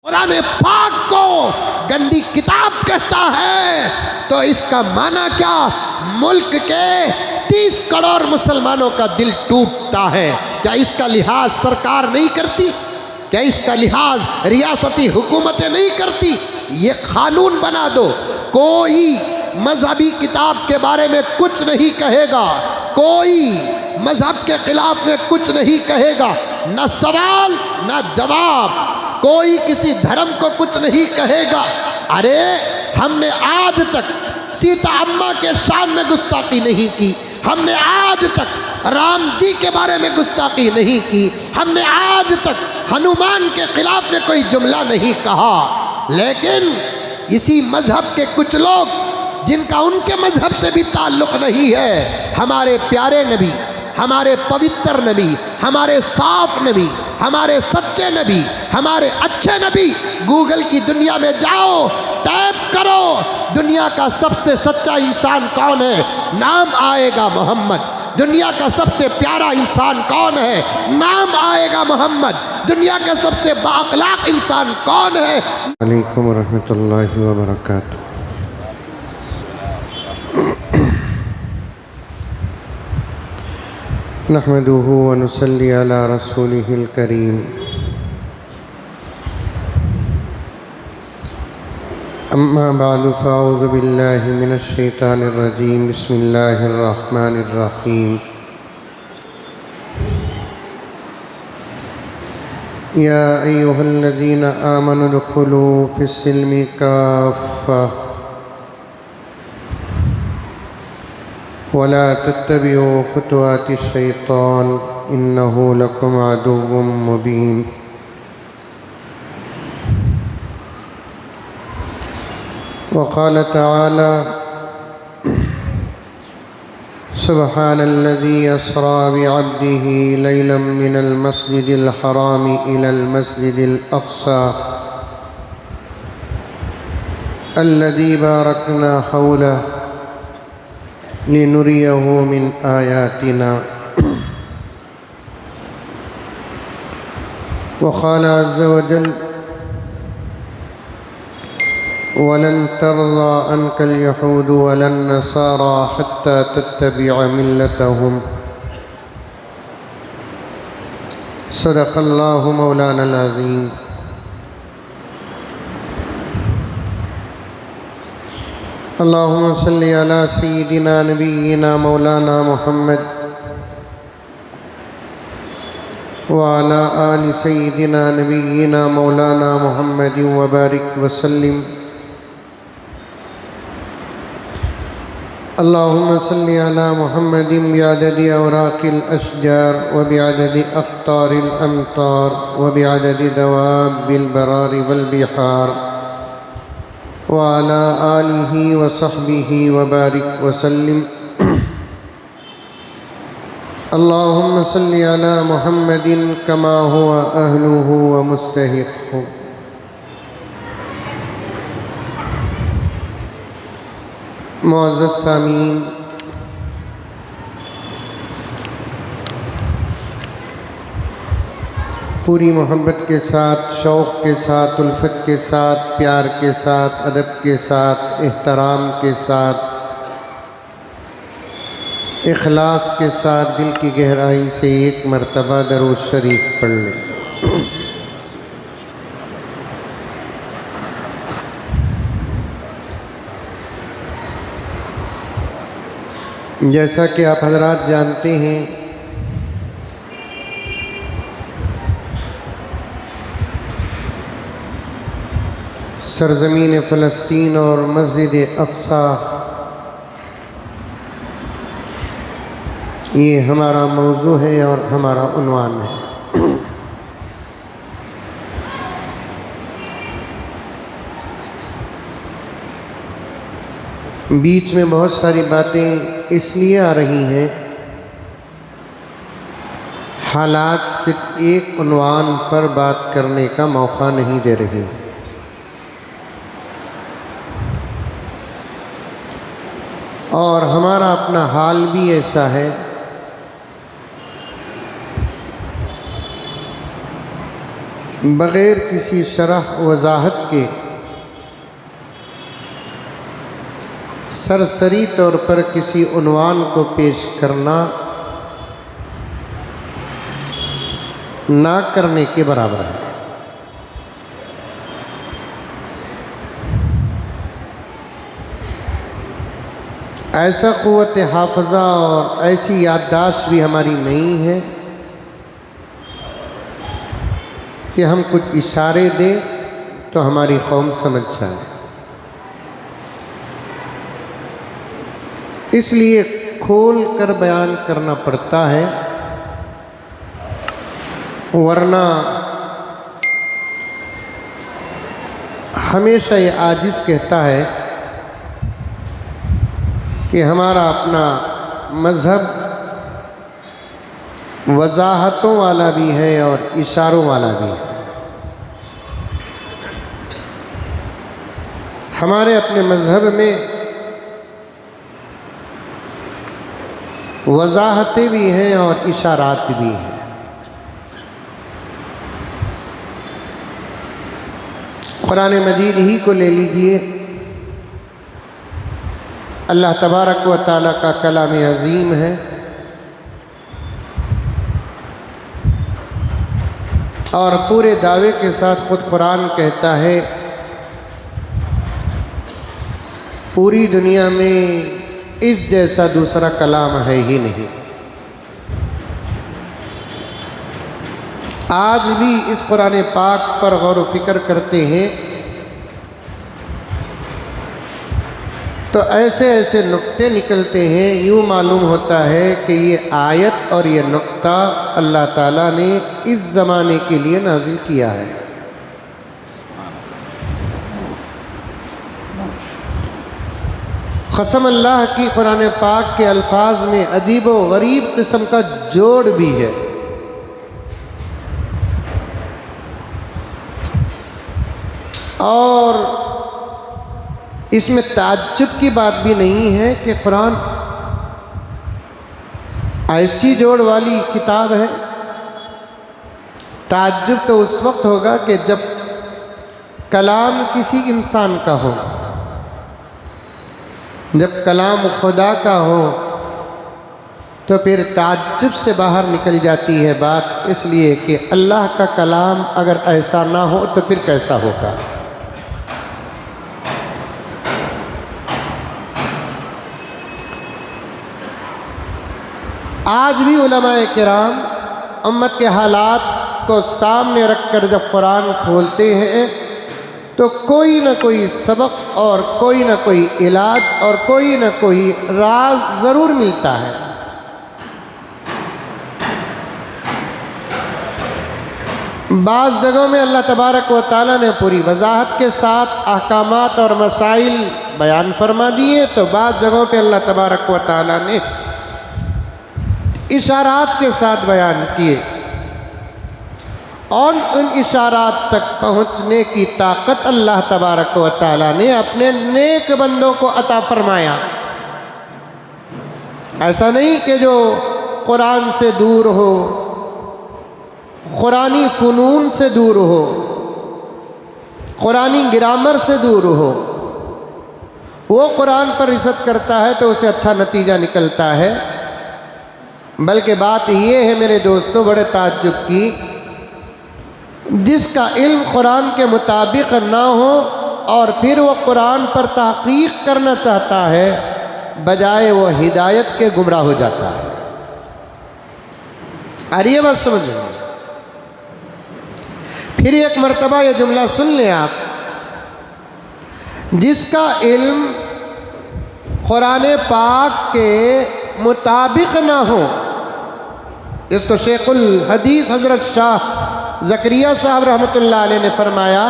कुरान पाक को गंदी किताब कहता है तो इसका माना क्या? मुल्क के 30 करोड़ मुसलमानों का दिल टूटता है। क्या इसका लिहाज सरकार नहीं करती? क्या इसका लिहाज रियासती हुकूमतें नहीं करती? ये कानून बना दो, कोई मजहबी किताब के बारे में कुछ नहीं कहेगा, कोई मजहब के खिलाफ में कुछ नहीं कहेगा, न सवाल न जवाब, कोई किसी धर्म को कुछ नहीं कहेगा। अरे हमने आज तक सीता अम्मा के शान में गुस्ताखी नहीं की, हमने आज तक राम जी के बारे में गुस्ताखी नहीं की, हमने आज तक हनुमान के खिलाफ में कोई जुमला नहीं कहा। लेकिन इसी मजहब के कुछ लोग जिनका उनके मजहब से भी ताल्लुक़ नहीं है, हमारे प्यारे नबी, हमारे पवित्र नबी, हमारे साफ नबी, हमारे सच्चे नबी, हमारे अच्छे नबी, गूगल की दुनिया में जाओ, टाइप करो दुनिया का सबसे सच्चा इंसान कौन है, नाम आएगा मोहम्मद। दुनिया का सबसे प्यारा इंसान कौन है, नाम आएगा मोहम्मद। दुनिया का सबसे बाअखलाक इंसान कौन है? अलैकुम रहमतुल्लाहि व बरकातुहू। नहमदुहु व नुसल्ली अला रसूलिहिल करीम। अम्मा बअदु फ़अऊज़ु बिल्लाहि मिनश शैतानिर रजीम। बिस्मिल्लाहिर रहमानिर रहीम। या अय्युहल्लज़ीना आमनु उदख़ुलू फ़िस्सिल्मि काफ़्फ़ा वला तत्तबिऊ खुतवाति शैतान इन्नहु लकुम अदुव्वुम मुबीन। वक़ाल तआला सुब्हानल्लज़ी अस्रा बिअब्दिही लैलन मिनल मस्जिदिल हराम इलल मस्जिदिल अक़सा अल्लज़ी बारकना हौलहु लिनुरियहु मिन आयातिना। वक़ाल अज़्ज़ व जल वलन तर्ज़ा अन्कल यहूदु वलन नसारा हत्ता तत्तबिअ मिल्लतहुम। सदक़ल्लाहु मौलानल अज़ीम। अल्लाहुम्मा सल्लि अला सय्यिदिना नबिय्यिना मौलाना मुहम्मद व अला आलि सय्यिदिना नबिय्यिना मौलाना मुहम्मदिन व बारिक व सल्लिम। अल्लाहुम्मा सल्लि अला मुहम्मदिन बिअददि औराक़िल अशजार व बिअददि अक़तारिल अमतार व बिअददि दवाबिल बरारि वल बिहार व अला आलिहि व सहबिहि व बारिक व सल्लिम। अल्लाहुम्मा सल्लि अला मुहम्मदिन कमा हुवा अहलुहु व मुस्तहिक़्क़ुहु। मुअज़्ज़ज़ सामीन, पूरी मोहब्बत के साथ, शौक़ के साथ, उल्फत के साथ, प्यार के साथ, अदब के साथ, एहतराम के साथ, इखलास के साथ दिल की गहराई से एक मरतबा दरूद शरीफ पढ़ लें। जैसा कि आप हज़रात जानते हैं, सरज़मीन फ़लस्तीन और मस्जिद अक़सा ये हमारा मौजू है और हमारा उन्वान है। बीच में बहुत सारी बातें इसलिए आ रही हैं, हालात सिर्फ एक उन्वान पर बात करने का मौका नहीं दे रही। और हमारा अपना हाल भी ऐसा है बग़ैर किसी शरह वजाहत के सरसरी तौर पर किसी उन्वान को पेश करना ना करने के बराबर है। ऐसा क़ुव्वत हाफ़ज़ा और ऐसी याददाश्त भी हमारी नहीं है कि हम कुछ इशारे दें तो हमारी कौम समझ जाए। इसलिए खोल कर बयान करना पड़ता है, वरना हमेशा ये आजिज़ कहता है कि हमारा अपना मज़हब वजाहतों वाला भी है और इशारों वाला भी है। हमारे अपने मज़हब में वजाहतें भी हैं और इशारात भी हैं। कुरान मजीद ही को ले लीजिए, अल्लाह तबारक व तआला का कलाम अज़ीम है और पूरे दावे के साथ ख़ुद कुरान कहता है पूरी दुनिया में इस जैसा दूसरा कलाम है ही नहीं। आज भी इस कुरान पाक पर गौर व फिक्र करते हैं तो ऐसे ऐसे नुक्ते निकलते हैं, यूँ मालूम होता है कि ये आयत और ये नुक्ता अल्लाह ताला ने इस ज़माने के लिए नाजिल किया है। कसम अल्लाह की कुरान पाक के अल्फाज में अजीब व गरीब किस्म का जोड़ भी है। और इसमें ताज्जुब की बात भी नहीं है कि कुरान ऐसी जोड़ वाली किताब है। ताज्जुब तो उस वक्त होगा कि जब कलाम किसी इंसान का हो, जब कलाम खुदा का हो तो फिर ताज्जुब से बाहर निकल जाती है बात, इसलिए कि अल्लाह का कलाम अगर ऐसा ना हो तो फिर कैसा होगा। आज भी उलमाए किराम उम्मत के हालात को सामने रखकर जब कुरान खोलते हैं तो कोई न कोई सबक और कोई न कोई इलाज और कोई न कोई राज ज़रूर मिलता है। बाज़ जगहों में अल्लाह तबारक व तआला ने पूरी वजाहत के साथ अहकामात और मसाइल बयान फरमा दिए, तो बाज़ जगहों पे अल्लाह तबारक व तआला ने इशारात के साथ बयान किए और उन इशारात तक पहुँचने की ताकत अल्लाह तबारक व तआला ने अपने नेक बंदों को अता फरमाया। ऐसा नहीं कि जो कुरान से दूर हो, कुरानी फ़नून से दूर हो, कुरानी ग्रामर से दूर हो, वो कुरान पर रिसर्च करता है तो उसे अच्छा नतीजा निकलता है। बल्कि बात ये है मेरे दोस्तों बड़े ताज्जुब की, जिसका इल्म कुरान के मुताबिक ना हो और फिर वो कुरान पर तहक़ीक़ करना चाहता है, बजाय वो हिदायत के गुमराह हो जाता है। अरे ये बात समझिए। फिर एक मर्तबा ये जुमला सुन लें आप, जिसका इल्म कुरान पाक के मुताबिक ना हो, इसको शेखुल हदीस हज़रत शाह ज़करिया साहब रहमतुल्लाह अलैह ने फरमाया,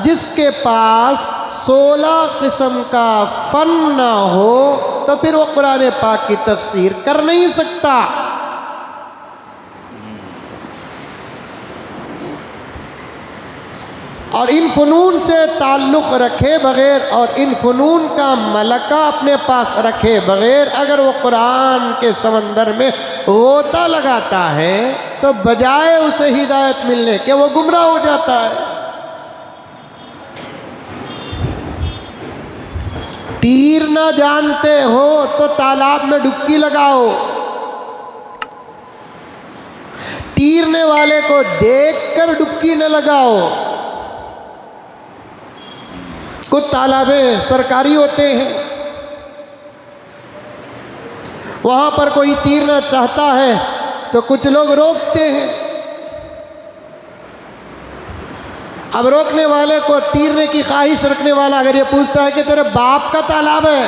जिसके पास 16 किस्म का फ़न ना हो तो फिर वो कुरान पाक की तफसीर कर नहीं सकता। और इन फ़नून से ताल्लुक़ रखे बग़ैर और इन फ़नून का मलका अपने पास रखे बग़ैर अगर वो कुरान के समंदर में गोता लगाता है तो बजाय उसे हिदायत मिलने के वो गुमराह हो जाता है। तीर ना जानते हो तो तालाब में डुबकी लगाओ। तीरने वाले को देखकर डुबकी न लगाओ। कुछ तालाबें सरकारी होते हैं, वहां पर कोई तीरना चाहता है तो कुछ लोग रोकते हैं। अब रोकने वाले को तीरने की ख्वाहिश रखने वाला अगर ये पूछता है कि तेरे बाप का तालाब है,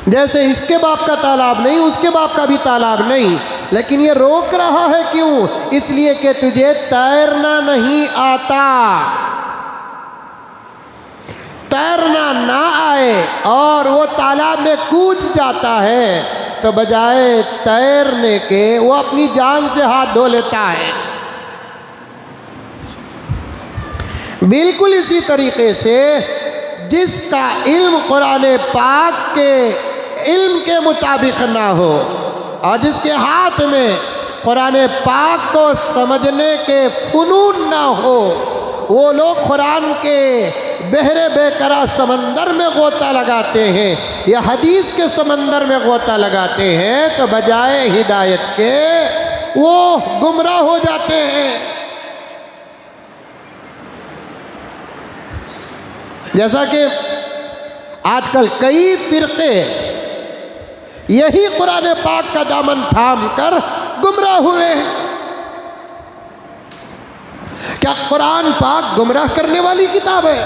जैसे इसके बाप का तालाब नहीं उसके बाप का भी तालाब नहीं, लेकिन ये रोक रहा है क्यों? इसलिए कि तुझे तैरना नहीं आता। तैरना ना आए और वो तालाब में कूद जाता है तो बजाय तैरने के वो अपनी जान से हाथ धो लेता है। बिल्कुल इसी तरीके से जिसका इल्म कुरान पाक के इल्म के मुताबिक ना हो और जिसके हाथ में कुरान पाक को समझने के फुनून ना हो, वो लोग कुरान के बहरे बेकरार समंदर में गोता लगाते हैं या हदीस के समंदर में गोता लगाते हैं तो बजाय हिदायत के वो गुमराह हो जाते हैं। जैसा कि आजकल कई फिरके यही कुरान पाक का दामन थाम कर गुमराह हुए हैं। क्या कुरान पाक गुमराह करने वाली किताब है?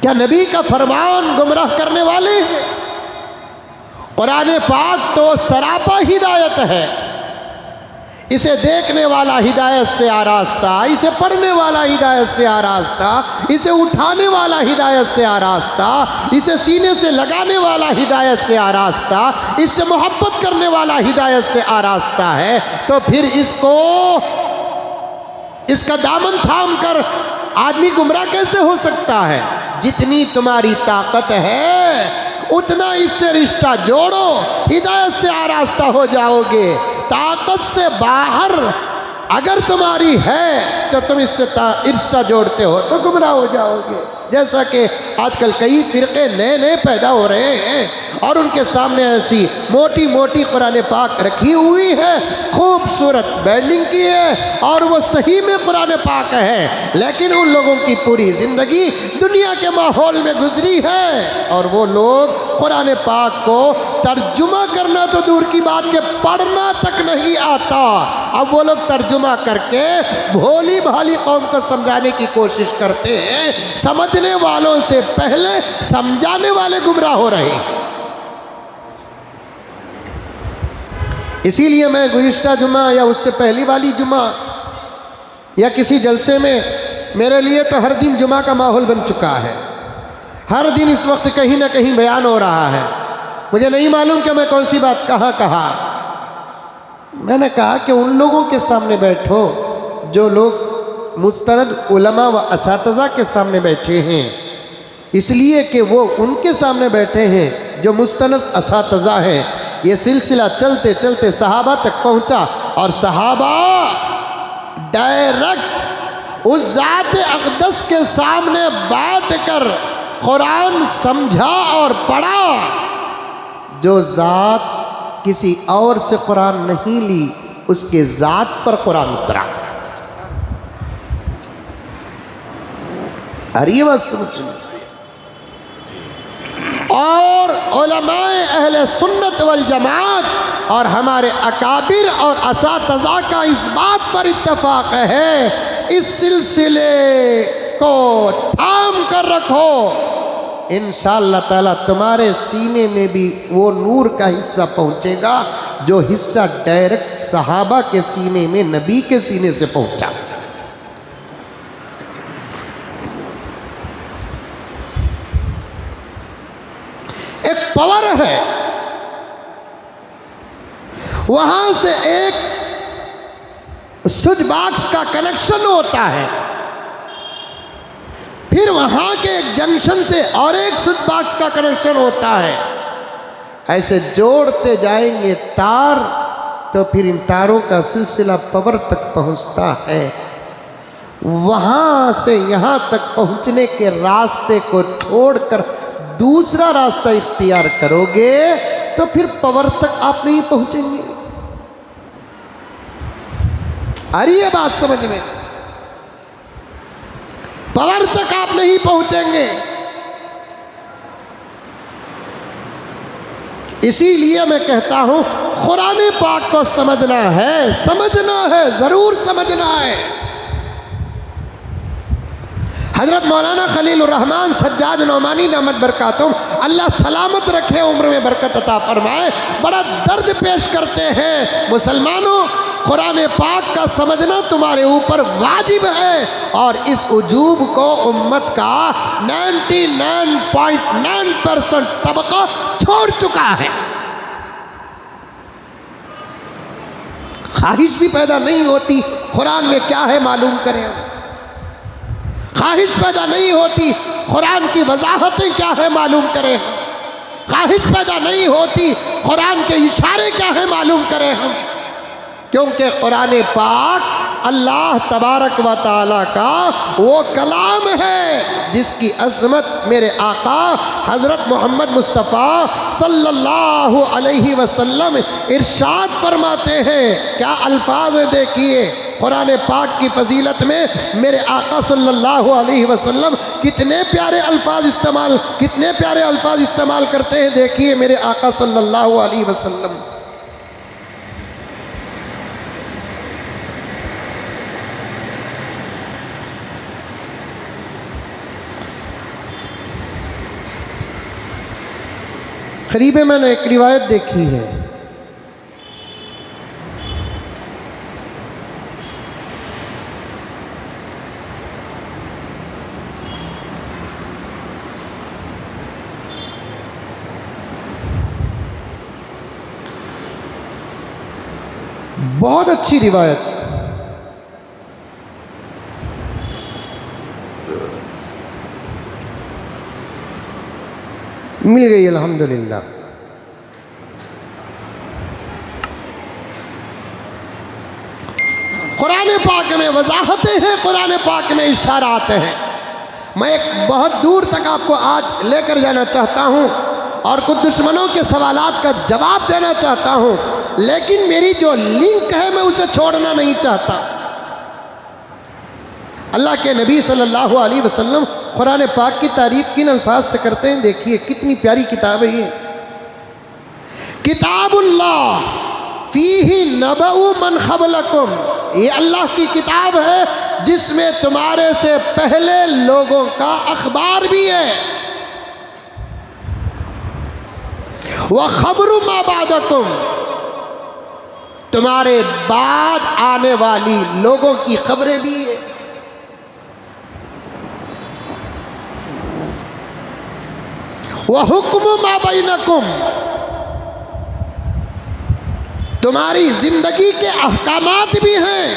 क्या नबी का फरमान गुमराह करने वाले हैं? कुरान पाक तो सरापा हिदायत है। इसे देखने वाला हिदायत से आरास्ता, इसे पढ़ने वाला हिदायत से आरास्ता, इसे उठाने वाला हिदायत से आरास्ता, इसे सीने से लगाने वाला हिदायत से आरास्ता, इससे मोहब्बत करने वाला हिदायत से आरास्ता है। तो फिर इसका दामन थाम कर आदमी गुमराह कैसे हो सकता है? जितनी तुम्हारी ताकत है उतना इससे रिश्ता जोड़ो, हिदायत से आरास्ता हो जाओगे। ताकत से बाहर अगर तुम्हारी है तो तुम इससे रिश्ता जोड़ते हो तो गुमराह हो जाओगे। जैसा कि आजकल कई फिरके नए नए पैदा हो रहे हैं और उनके सामने ऐसी मोटी मोटी कुरान पाक रखी हुई है, खूबसूरत बैंडिंग की है और वो सही में कुरान पाक है, लेकिन उन लोगों की पूरी ज़िंदगी दुनिया के माहौल में गुजरी है और वो लोग कुरान पाक को तर्जुमा करना तो दूर की बात के पढ़ना तक नहीं आता। अब वो लोग तर्जुमा करके भोली भाली कौम को समझाने की कोशिश करते हैं। समझने वालों से पहले समझाने वाले गुमराह हो रहे हैं। इसीलिए मैं गुज़िश्ता जुमा या उससे पहली वाली जुमा या किसी जलसे में, मेरे लिए तो हर दिन जुमा का माहौल बन चुका है। हर दिन इस वक्त कहीं ना कहीं बयान हो रहा है। मुझे नहीं मालूम कि मैं कौन सी बात कहा। मैंने कहा कि उन लोगों के सामने बैठो जो लोग मुस्तनद उलमा व असातिज़ा के सामने बैठे हैं, इसलिए कि वो उनके सामने बैठे हैं जो मुस्तनद असातिज़ा हैं। ये सिलसिला चलते चलते सहाबा तक पहुंचा और सहाबा डायरेक्ट उस ज़ात अक़दस के सामने बैठकर कुरान समझा और पढ़ा जो ज़ात किसी और से कुरान नहीं ली, उसके ज़ात पर कुरान उतरा। अरे ये बात समझ। और उलमाए अहले सुन्नत वल जमात और हमारे अकाबिर और असातिज़ा का इस बात पर इत्तफाक है, इस सिलसिले को थाम कर रखो। इंशाअल्लाह ताला तुम्हारे सीने में भी वो नूर का हिस्सा पहुँचेगा जो हिस्सा डायरेक्ट सहाबा के सीने में, नबी के सीने से पहुँचा। एक पावर है, वहां से एक स्विच बॉक्स का कनेक्शन होता है, फिर वहां के एक जंक्शन से और एक स्विच बॉक्स का कनेक्शन होता है। ऐसे जोड़ते जाएंगे तार, तो फिर इन तारों का सिलसिला पवर तक पहुंचता है। वहां से यहां तक पहुंचने के रास्ते को छोड़कर दूसरा रास्ता इख्तियार करोगे तो फिर पवर तक आप नहीं पहुंचेंगे। आ रही है बात समझ में? पवर तक आप नहीं पहुंचेंगे। इसीलिए मैं कहता हूं कुरान पाक को समझना है, जरूर समझना है। हजरत मौलाना खलीलुर रहमान सज्जाद नौमानी नमत बरकातुम, अल्लाह सलामत रखे, उम्र में बरकत अता फरमाए, बड़ा दर्द पेश करते हैं। मुसलमानों, कुरान पाक का समझना तुम्हारे ऊपर वाजिब है, और इस उजूब को उम्मत का 99.9% तबका छोड़ चुका है। ख्वाहिश भी पैदा नहीं होती कुरान में क्या है मालूम करें हम। ख्वाहिश पैदा नहीं होती कुरान की वजाहतें क्या है मालूम करें हम। ख्वाहिश पैदा नहीं होती कुरान के इशारे क्या है मालूम करें हम। क्योंकि कुरान पाक अल्लाह तबारक व ताला का वो कलाम है जिसकी अज़मत मेरे आका हज़रत मोहम्मद मुस्तफ़ा सल्लल्लाहु अलैहि वसल्लम इरशाद फरमाते हैं। क्या अल्फाज देखिए कुरान पाक की फजीलत में मेरे आका सल्लल्लाहु अलैहि वसल्लम कितने प्यारे अल्फाज इस्तेमाल करते हैं। देखिए मेरे आका सल्लल्लाहु अलैहि वसल्लम, करीब मैंने एक रिवायत देखी है, बहुत अच्छी रिवायत। मिल गई अल्हम्दुलिल्लाह। कुरान पाक में वजाहतें हैं, कुरान पाक में इशारात हैं। मैं एक बहुत दूर तक आपको आज लेकर जाना चाहता हूं और कुछ दुश्मनों के सवालात का जवाब देना चाहता हूं, लेकिन मेरी जो लिंक है मैं उसे छोड़ना नहीं चाहता। अल्लाह के नबी सल्लल्लाहु अलैहि वसल्लम कुरान पाक की तारीफ किन अल्फाज से करते हैं। देखिए कितनी प्यारी किताब है ये। किताबुल्लाह फीही नबउ मन क़बलकुम, ये अल्लाह की किताब है जिसमें तुम्हारे से पहले लोगों का अखबार भी है। व ख़बरु मा बादकुम, तुम्हारे बाद आने वाली लोगों की खबरें भी है। वह हुक्म मा बैनकुम, तुम्हारी जिंदगी के अहकामात भी हैं।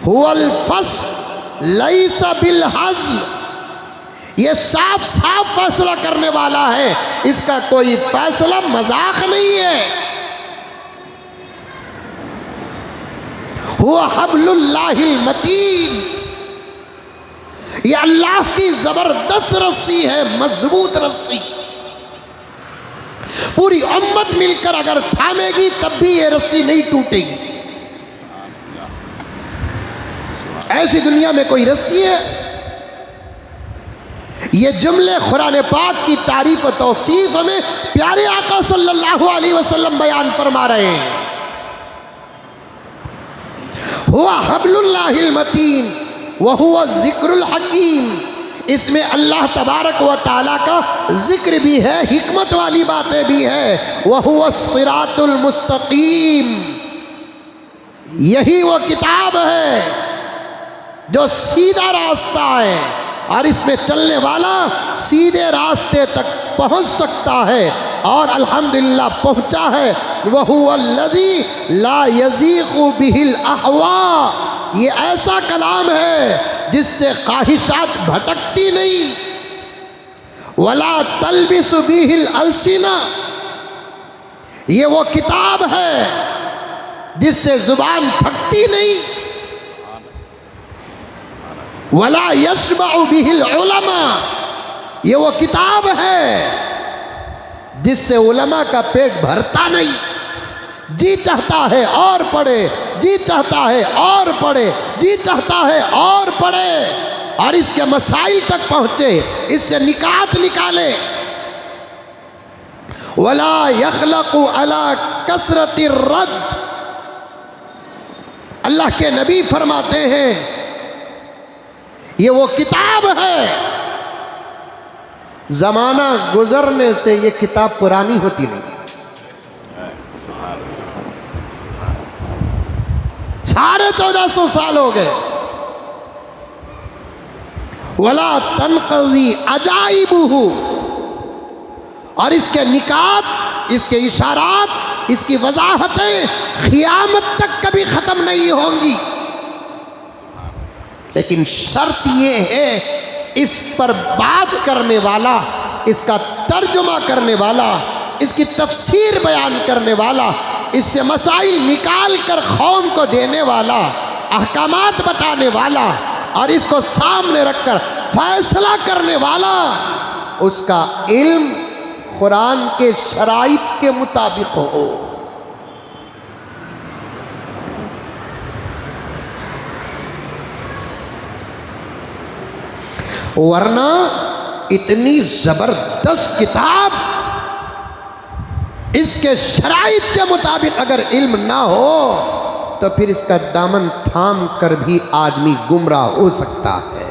हुवल फस्ल लैसा बिल हज़्ल, ये साफ साफ फैसला करने वाला है, इसका कोई फैसला मजाक नहीं है। हुवा हब्लुल्लाहिल मतीन, ये अल्लाह की जबरदस्त रस्सी है, मजबूत रस्सी। पूरी उम्मत मिलकर अगर थामेगी तब भी ये रस्सी नहीं टूटेगी। ऐसी दुनिया में कोई रस्सी है? ये जुमले कुरान पाक की तारीफ और तौसीफ में प्यारे आका सल्लल्लाहु अलैहि वसल्लम बयान फरमा रहे हैं। हुवा हब्लुल्लाहिल मतीन वह हुआ ज़िक्रुल हकीम, इसमें अल्लाह तबारक व ताला का जिक्र भी है, हिकमत वाली बातें भी है। वह हुआ सिरातुल मुस्तकीम, यही वो किताब है जो सीधा रास्ता है और इसमें चलने वाला सीधे रास्ते तक पहुंच सकता है और अल्हम्दुलिल्लाह पहुंचा है। वह हुवा अल्लज़ी ला यज़ीग़ु बिहिल अहवा, ये ऐसा कलाम है जिससे ख्वाहिशात भटकती नहीं। वला तलबिसु बिहिल अलसीना, ये वो किताब है जिससे जुबान थकती नहीं। वला यशबअ बिहिल उलमा, ये वो किताब है जिससे उलमा का पेट भरता नहीं। जी चाहता है और पढ़े, जी चाहता है और पढ़े, जी चाहता है और पढ़े, और इसके मसाइल तक पहुंचे, इससे निकात निकाले। वला यखलकु अला कसरति रद्द, अल्लाह के नबी फरमाते हैं ये वो किताब है, जमाना गुजरने से ये किताब पुरानी होती नहीं। 1450 साल हो गए। वला तनक़ज़ी अजाइबुहु, और इसके निकात, इसके इशारात, इसकी वजाहतें क़यामत तक कभी ख़त्म नहीं होंगी। लेकिन शर्त ये है, इस पर बात करने वाला, इसका तर्जुमा करने वाला, इसकी तफसीर बयान करने वाला, इससे मसाइल निकाल कर कौम को देने वाला, अहकामात बताने वाला, और इसको सामने रखकर फैसला करने वाला, उसका इल्म कुरान के शराइत के मुताबिक हो। वरना इतनी जबरदस्त किताब, इसके शराइत के मुताबिक अगर इल्म ना हो तो फिर इसका दामन थाम कर भी आदमी गुमराह हो सकता है।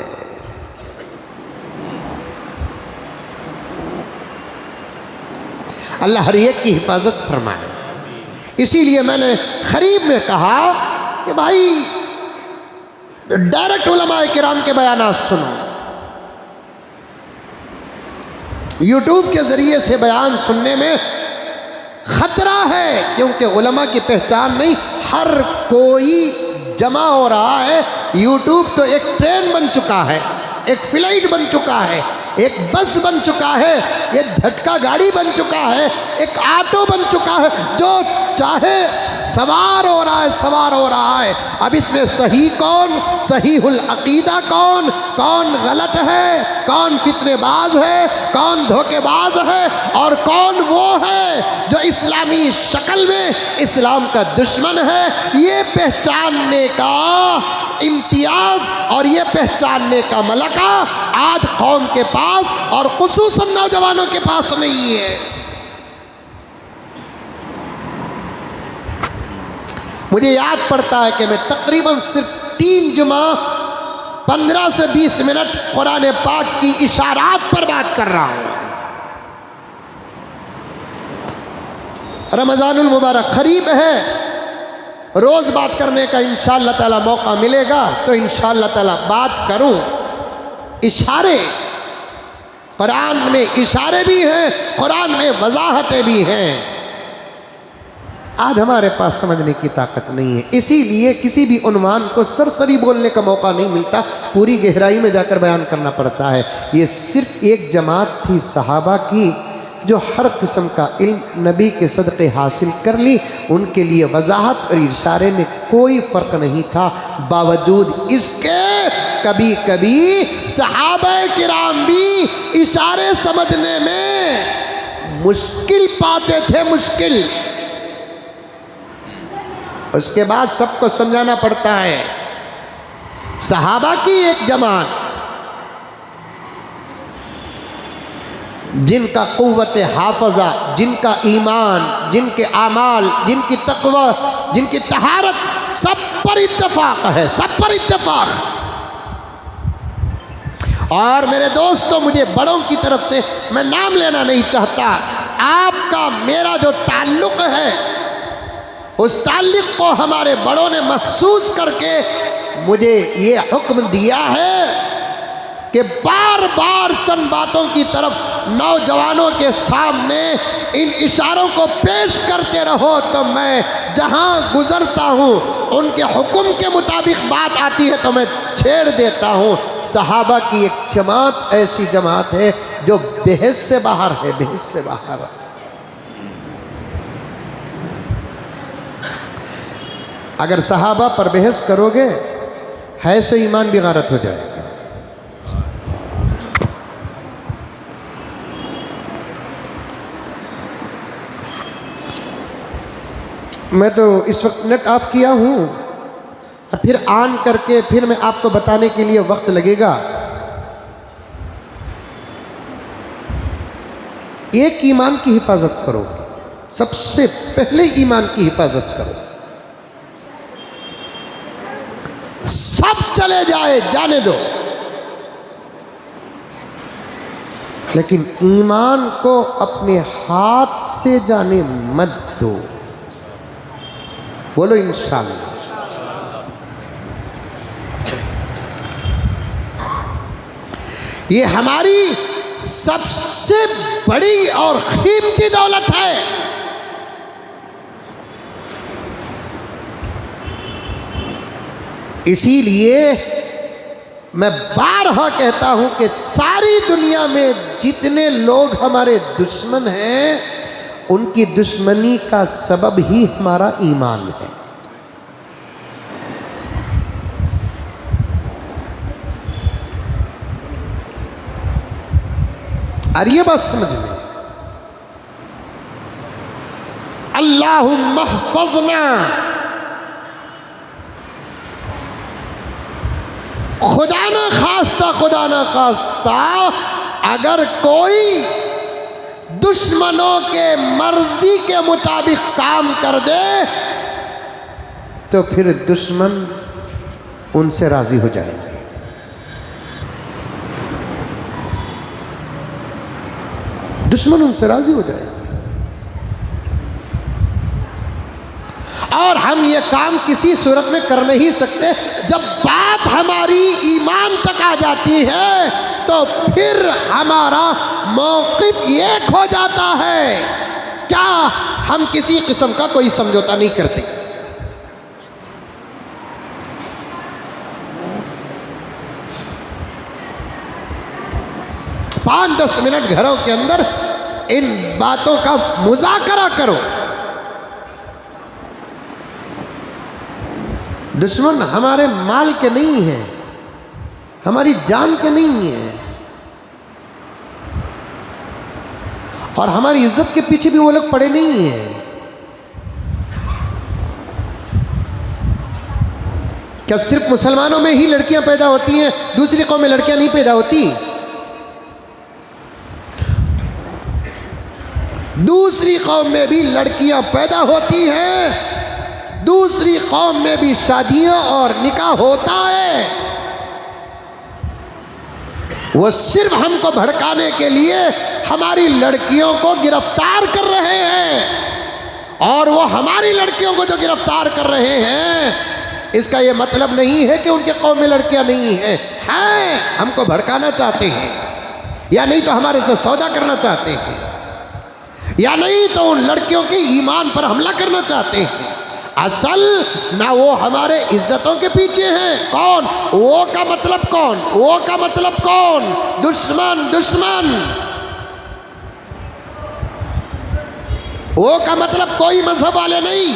अल्लाह हर एक की हिफाजत फरमाए। इसीलिए मैंने खरीब में कहा कि भाई डायरेक्ट उलमाए किराम के बयानात सुनो। यूट्यूब के ज़रिए से बयान सुनने में ख़तरा है, क्योंकि उलमा की पहचान नहीं, हर कोई जमा हो रहा है। यूट्यूब तो एक ट्रेन बन चुका है, एक फ्लाइट बन चुका है, एक बस बन चुका है, एक झटका गाड़ी बन चुका है, एक ऑटो बन चुका है, जो चाहे सवार हो रहा है, सवार हो रहा है। अब इसमें सही कौन, सहीहुल अकीदा कौन, कौन गलत है, कौन फितनेबाज है, कौन धोखेबाज है, और कौन वो है जो इस्लामी शक्ल में इस्लाम का दुश्मन है, ये पहचानने का इम्तियाज़ और ये पहचानने का मलका आज कौम के पास और खुसूसन नौजवानों के पास नहीं है। मुझे याद पड़ता है कि मैं तकरीबन सिर्फ 3 जुमा 15 से 20 मिनट कुरान पाक की इशारात पर बात कर रहा हूँ। रमज़ानुल मुबारक करीब है, रोज़ बात करने का इंशाअल्लाह ताला मौका मिलेगा तो इंशाअल्लाह ताला बात करूँ। इशारे, कुरान में इशारे भी हैं, कुरान में वजाहतें भी हैं। आज हमारे पास समझने की ताकत नहीं है, इसीलिए किसी भी उन्वान को सरसरी बोलने का मौका नहीं मिलता, पूरी गहराई में जाकर बयान करना पड़ता है। ये सिर्फ एक जमात थी सहाबा की जो हर किस्म का इल्म नबी के सदक़े हासिल कर ली, उनके लिए वजाहत और इशारे में कोई फ़र्क नहीं था। बावजूद इसके कभी कभी सहाबा किराम भी इशारे समझने में मुश्किल पाते थे, मुश्किल। उसके बाद सबको समझाना पड़ता है। सहाबा की एक जमात जिनका क़ुव्वत हाफ़ज़ा, जिनका ईमान, जिनके आमाल, जिनकी तक़वा, जिनकी तहारत, सब पर इत्तफ़ाक़ है, सब पर इत्तफ़ाक़। और मेरे दोस्तों, मुझे बड़ों की तरफ से मैं नाम लेना नहीं चाहता, आपका मेरा जो ताल्लुक़ है उस ताल्लुक़ को हमारे बड़ों ने महसूस करके मुझे ये हुक्म दिया है कि बार बार चंद बातों की तरफ नौजवानों के सामने इन इशारों को पेश करते रहो, तो मैं जहाँ गुज़रता हूँ उनके हुक्म के मुताबिक बात आती है तो मैं छेड़ देता हूँ। सहाबा की एक जमात ऐसी जमात है जो बेहस से बाहर है, बेहस से बाहर। अगर सहाबा पर बहस करोगे है सो ईमान भी गारत हो जाएगा। मैं तो इस वक्त नेट ऑफ किया हूँ, फिर ऑन करके फिर मैं आपको बताने के लिए वक्त लगेगा। एक ईमान की हिफाजत करो, सबसे पहले ईमान की हिफाजत करो। सब चले जाए, जाने दो, लेकिन ईमान को अपने हाथ से जाने मत दो। बोलो इंशाअल्लाह। ये हमारी सबसे बड़ी और कीमती दौलत है। इसीलिए मैं बारहा कहता हूं कि सारी दुनिया में जितने लोग हमारे दुश्मन हैं, उनकी दुश्मनी का सबब ही हमारा ईमान है। और ये बात समझ में, अल्लाहुम्मा हफ़ज़ना, खुदा न खास्ता अगर कोई दुश्मनों के मर्जी के मुताबिक काम कर दे तो फिर दुश्मन उनसे राजी हो जाएंगे। दुश्मन उनसे राजी हो जाएंगे। और हम ये काम किसी सूरत में कर नहीं सकते। जब बात हमारी ईमान तक आ जाती है तो फिर हमारा मौक़िफ़ एक हो जाता है। क्या हम किसी किस्म का कोई समझौता नहीं करते। पाँच 10 मिनट घरों के अंदर इन बातों का मुज़ाकरा करो। दुश्मन हमारे माल के नहीं है, हमारी जान के नहीं है, और हमारी इज्जत के पीछे भी वो लोग पड़े नहीं हैं। क्या सिर्फ मुसलमानों में ही लड़कियां पैदा होती हैं, दूसरी कौम में लड़कियां नहीं पैदा होती? दूसरी कौम में भी लड़कियां पैदा होती हैं, दूसरी कौम में भी शादियां और निकाह होता है। वो सिर्फ हमको भड़काने के लिए हमारी लड़कियों को गिरफ्तार कर रहे हैं, और वो हमारी लड़कियों को जो गिरफ्तार कर रहे हैं, इसका ये मतलब नहीं है कि उनके कौम में लड़कियां नहीं हैं। हैं, हमको भड़काना चाहते हैं, या नहीं तो हमारे से सौदा करना चाहते हैं, या नहीं तो उन लड़कियों के ईमान पर हमला करना चाहते हैं। असल ना वो हमारे इज्जतों के पीछे हैं। कौन? वो का मतलब कौन? वो का मतलब कौन? दुश्मन। दुश्मन वो का मतलब कोई मजहब वाले नहीं।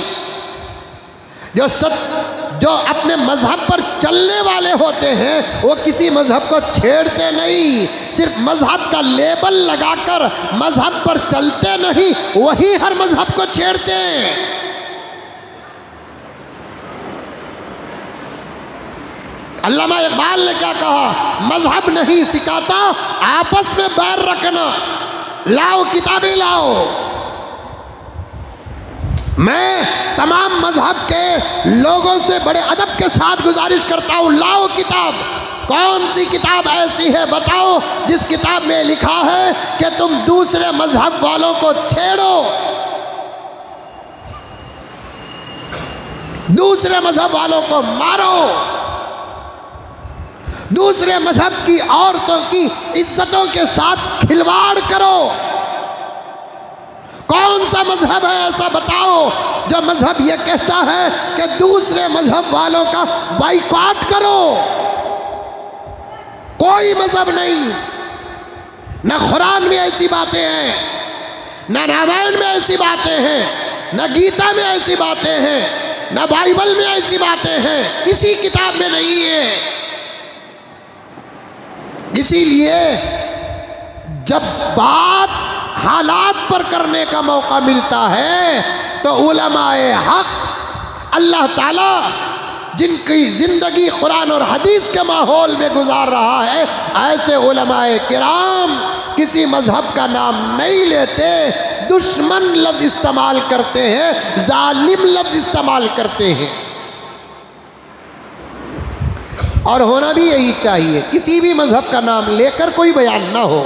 जो अपने मजहब पर चलने वाले होते हैं वो किसी मजहब को छेड़ते नहीं, सिर्फ मजहब का लेबल लगाकर मजहब पर चलते नहीं, वही हर मजहब को छेड़ते हैं। अल्लामा इकबाल ने क्या कहा? मजहब नहीं सिखाता आपस में बैर रखना, लाओ किताबें लाओ। मैं तमाम मजहब के लोगों से बड़े अदब के साथ गुजारिश करता हूँ, लाओ किताब। कौन सी किताब ऐसी है बताओ जिस किताब में लिखा है कि तुम दूसरे मजहब वालों को छेड़ो, दूसरे मजहब वालों को मारो, दूसरे मजहब की औरतों की इज्जतों के साथ खिलवाड़ करो। कौन सा मजहब है ऐसा बताओ जो मजहब यह कहता है कि दूसरे मजहब वालों का बाइकआउट करो? कोई मजहब नहीं, न कुरान में ऐसी बातें हैं, न रामायण में ऐसी बातें हैं, न गीता में ऐसी बातें हैं, न बाइबल में ऐसी बातें हैं, किसी किताब में नहीं है। इसीलिए जब बात हालात पर करने का मौका मिलता है तो उलमाए हक, अल्लाह ताला जिनकी ज़िंदगी कुरान और हदीस के माहौल में गुजार रहा है, ऐसे उलमाए किराम किसी मजहब का नाम नहीं लेते, दुश्मन लफ्ज़ इस्तेमाल करते हैं, जालिम लफ्ज़ इस्तेमाल करते हैं। और होना भी यही चाहिए, किसी भी मजहब का नाम लेकर कोई बयान ना हो,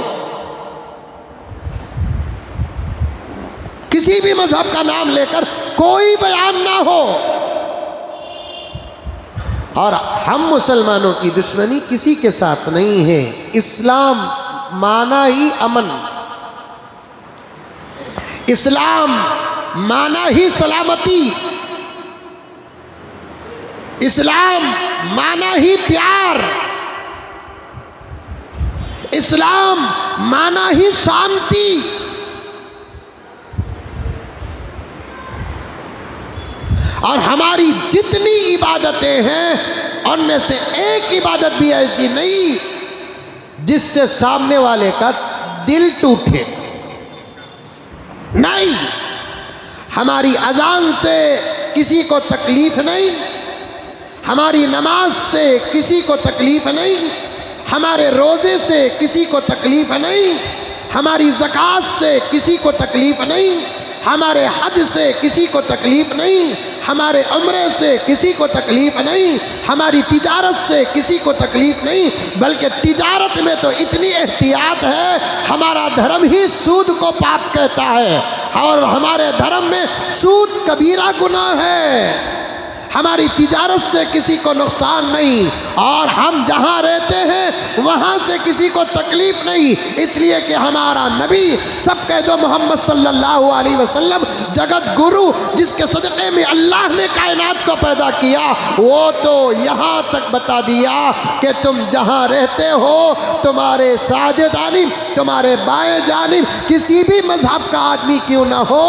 किसी भी मजहब का नाम लेकर कोई बयान ना हो। और हम मुसलमानों की दुश्मनी किसी के साथ नहीं है। इस्लाम माना ही अमन, इस्लाम माना ही सलामती, इस्लाम माना ही प्यार, इस्लाम माना ही शांति। और हमारी जितनी इबादतें हैं उनमें से एक इबादत भी ऐसी नहीं जिससे सामने वाले का दिल टूटे। नहीं, हमारी अजान से किसी को तकलीफ नहीं, हमारी नमाज से किसी को तकलीफ नहीं, हमारे रोज़े से किसी को तकलीफ नहीं, हमारी ज़कात से किसी को तकलीफ नहीं, हमारे हज से किसी को तकलीफ नहीं, हमारे उम्रे से किसी को तकलीफ नहीं, हमारी तिजारत से किसी को तकलीफ नहीं। बल्कि तिजारत में तो इतनी एहतियात है, हमारा धर्म ही सूद को पाप कहता है और हमारे धर्म में सूद कबीरा गुनाह है। हमारी तिजारत से किसी को नुकसान नहीं और हम जहाँ रहते हैं वहाँ से किसी को तकलीफ़ नहीं, इसलिए कि हमारा नबी, सब कह दो मोहम्मद सल्लल्लाहु अलैहि वसल्लम, जगत गुरु जिसके सदक़े में अल्लाह ने कायनात को पैदा किया, वो तो यहाँ तक बता दिया कि तुम जहाँ रहते हो तुम्हारे साजे जानिब, तुम्हारे बाएँ जानिब किसी भी मजहब का आदमी क्यों ना हो,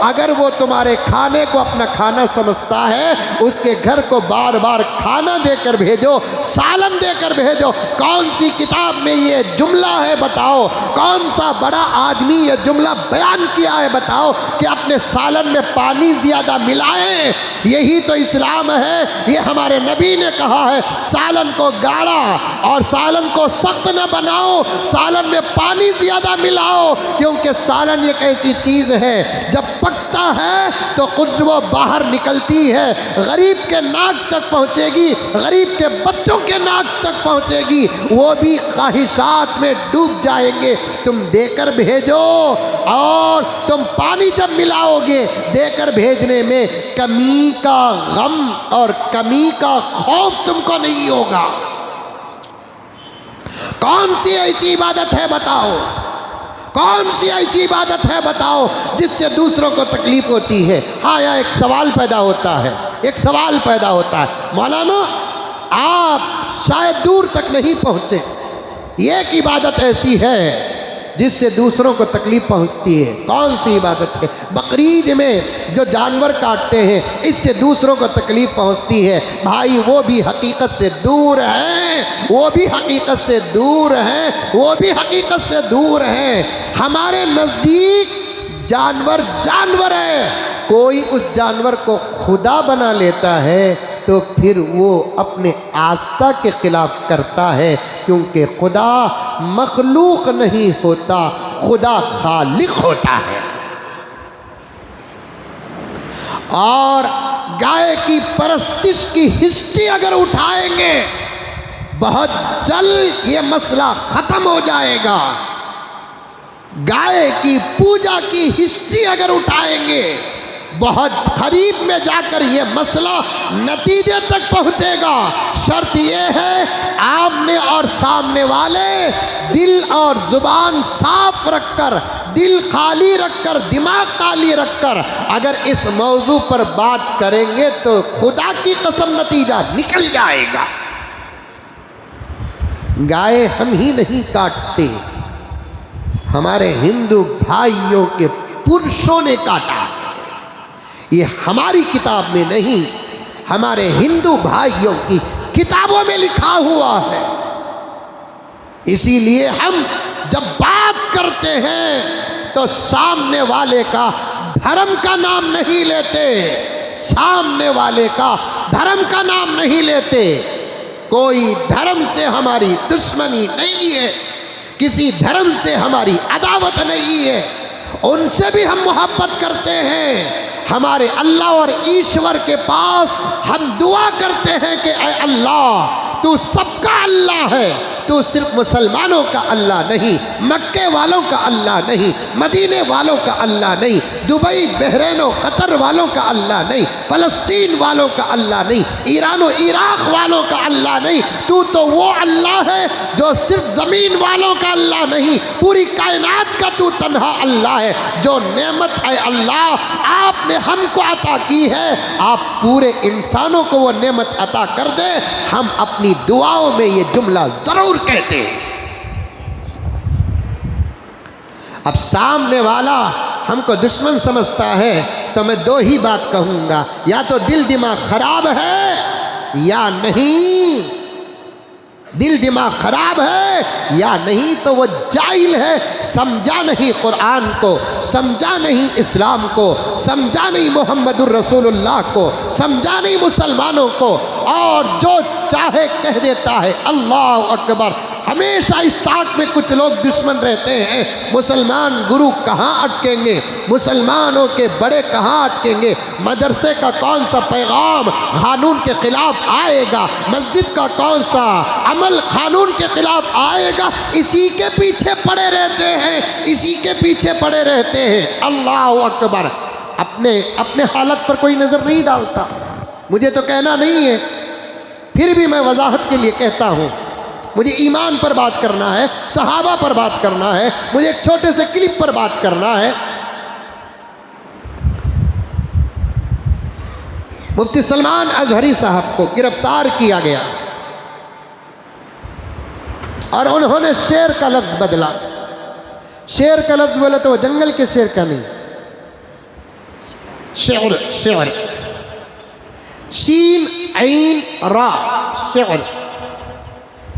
अगर वो तुम्हारे खाने को अपना खाना समझता है उसके घर को बार बार खाना देकर भेजो, सालन देकर भेजो। कौन सी किताब में ये जुमला है बताओ, कौन सा बड़ा आदमी ये जुमला बयान किया है बताओ कि अपने सालन में पानी ज़्यादा मिलाएं। यही तो इस्लाम है। ये हमारे नबी ने कहा है, सालन को गाढ़ा और सालन को सख्त न बनाओ, सालन में पानी ज़्यादा मिलाओ, क्योंकि सालन एक ऐसी चीज़ है जब पकता है तो खुशबू बाहर निकलती है, गरीब के नाक तक पहुँचेगी, गरीब के बच्चों के नाक तक पहुँचेगी, वो भी ख्वाहिशात में डूब जाएंगे। तुम देकर भेजो और तुम पानी जब मिलाओगे देकर भेजने में कमी का गम और कमी का खौफ तुमको नहीं होगा। कौन सी ऐसी इबादत है बताओ, कौन सी ऐसी इबादत है बताओ जिससे दूसरों को तकलीफ होती है। हाँ, यहाँ एक सवाल पैदा होता है, एक सवाल पैदा होता है, मौलाना आप शायद दूर तक नहीं पहुँचे, एक इबादत ऐसी है जिससे दूसरों को तकलीफ पहुंचती है। कौन सी इबादत है? बकरीद में जो जानवर काटते हैं इससे दूसरों को तकलीफ पहुंचती है। भाई वो भी हकीकत से दूर हैं, वो भी हकीकत से दूर हैं, वो भी हकीकत से दूर हैं। हमारे नज़दीक जानवर जानवर है, कोई उस जानवर को खुदा बना लेता है तो फिर वो अपने आस्था के खिलाफ करता है, क्योंकि खुदा मखलूक नहीं होता, खुदा खालिक होता है। और गाय की परस्तिश की हिस्ट्री अगर उठाएंगे बहुत जल्द ये मसला ख़त्म हो जाएगा। गाय की पूजा की हिस्ट्री अगर उठाएंगे बहुत करीब में जाकर ये मसला नतीजे तक पहुंचेगा। शर्त ये है आमने और सामने वाले दिल और ज़ुबान साफ रखकर, दिल खाली रखकर, दिमाग खाली रखकर अगर इस मौजू पर बात करेंगे तो खुदा की कसम नतीजा निकल जाएगा। गाय हम ही नहीं काटते, हमारे हिंदू भाइयों के पुरुषों ने काटा। ये हमारी किताब में नहीं, हमारे हिंदू भाइयों की किताबों में लिखा हुआ है। इसीलिए हम जब बात करते हैं तो सामने वाले का धर्म का नाम नहीं लेते, सामने वाले का धर्म का नाम नहीं लेते। कोई धर्म से हमारी दुश्मनी नहीं है, किसी धर्म से हमारी अदावत नहीं है, उनसे भी हम मोहब्बत करते हैं। हमारे अल्लाह और ईश्वर के पास हम दुआ करते हैं कि ऐ अल्लाह तू सबका अल्लाह है, तू सिर्फ मुसलमानों का अल्लाह नहीं, मक्के वालों का अल्लाह नहीं, मदीने वालों का अल्लाह नहीं, दुबई बहरीन और कतर वालों का अल्लाह नहीं, फ़लस्तीन वालों का अल्लाह नहीं, ईरान और इराक़ वालों का अल्लाह नहीं। तू तो वो अल्लाह है जो सिर्फ ज़मीन वालों का अल्लाह नहीं, पूरी कायनात का तू तन्हा अल्लाह है। जो नेमत है अल्लाह आपने हमको अता की है, आप पूरे इंसानों को वो नेमत अता कर दे। हम अपनी दुआओं में ये जुमला ज़रूर कहते हैं। अब सामने वाला हमको दुश्मन समझता है तो मैं दो ही बात कहूंगा, या तो दिल दिमाग खराब है या नहीं, दिल दिमाग खराब है या नहीं तो वो जाहिल है, समझा नहीं कुरान को, समझा नहीं इस्लाम को, समझा नहीं मोहम्मदुर रसूलुल्लाह को, समझा नहीं मुसलमानों को, और जो चाहे कह देता है। अल्लाह अकबर। हमेशा इस ताक में कुछ लोग दुश्मन रहते हैं। मुसलमान गुरु कहाँ अटकेंगे, मुसलमानों के बड़े कहाँ अटकेंगे, मदरसे का कौन सा पैगाम कानून के ख़िलाफ़ आएगा, मस्जिद का कौन सा अमल कानून के ख़िलाफ़ आएगा, इसी के पीछे पड़े रहते हैं, इसी के पीछे पड़े रहते हैं। अल्लाह अकबर। अपने हालत पर कोई नज़र नहीं डालता। मुझे तो कहना नहीं है, फिर भी मैं वजाहत के लिए कहता हूँ। मुझे ईमान पर बात करना है, सहाबा पर बात करना है, मुझे एक छोटे से क्लिप पर बात करना है। मुफ्ती सलमान अजहरी साहब को गिरफ्तार किया गया और उन्होंने शेर का लफ्ज़ बदला। शेर का लफ्ज़ बोला तो वो जंगल के शेर का नहीं, शेर, शेर, शीन ऐन रा, शेर,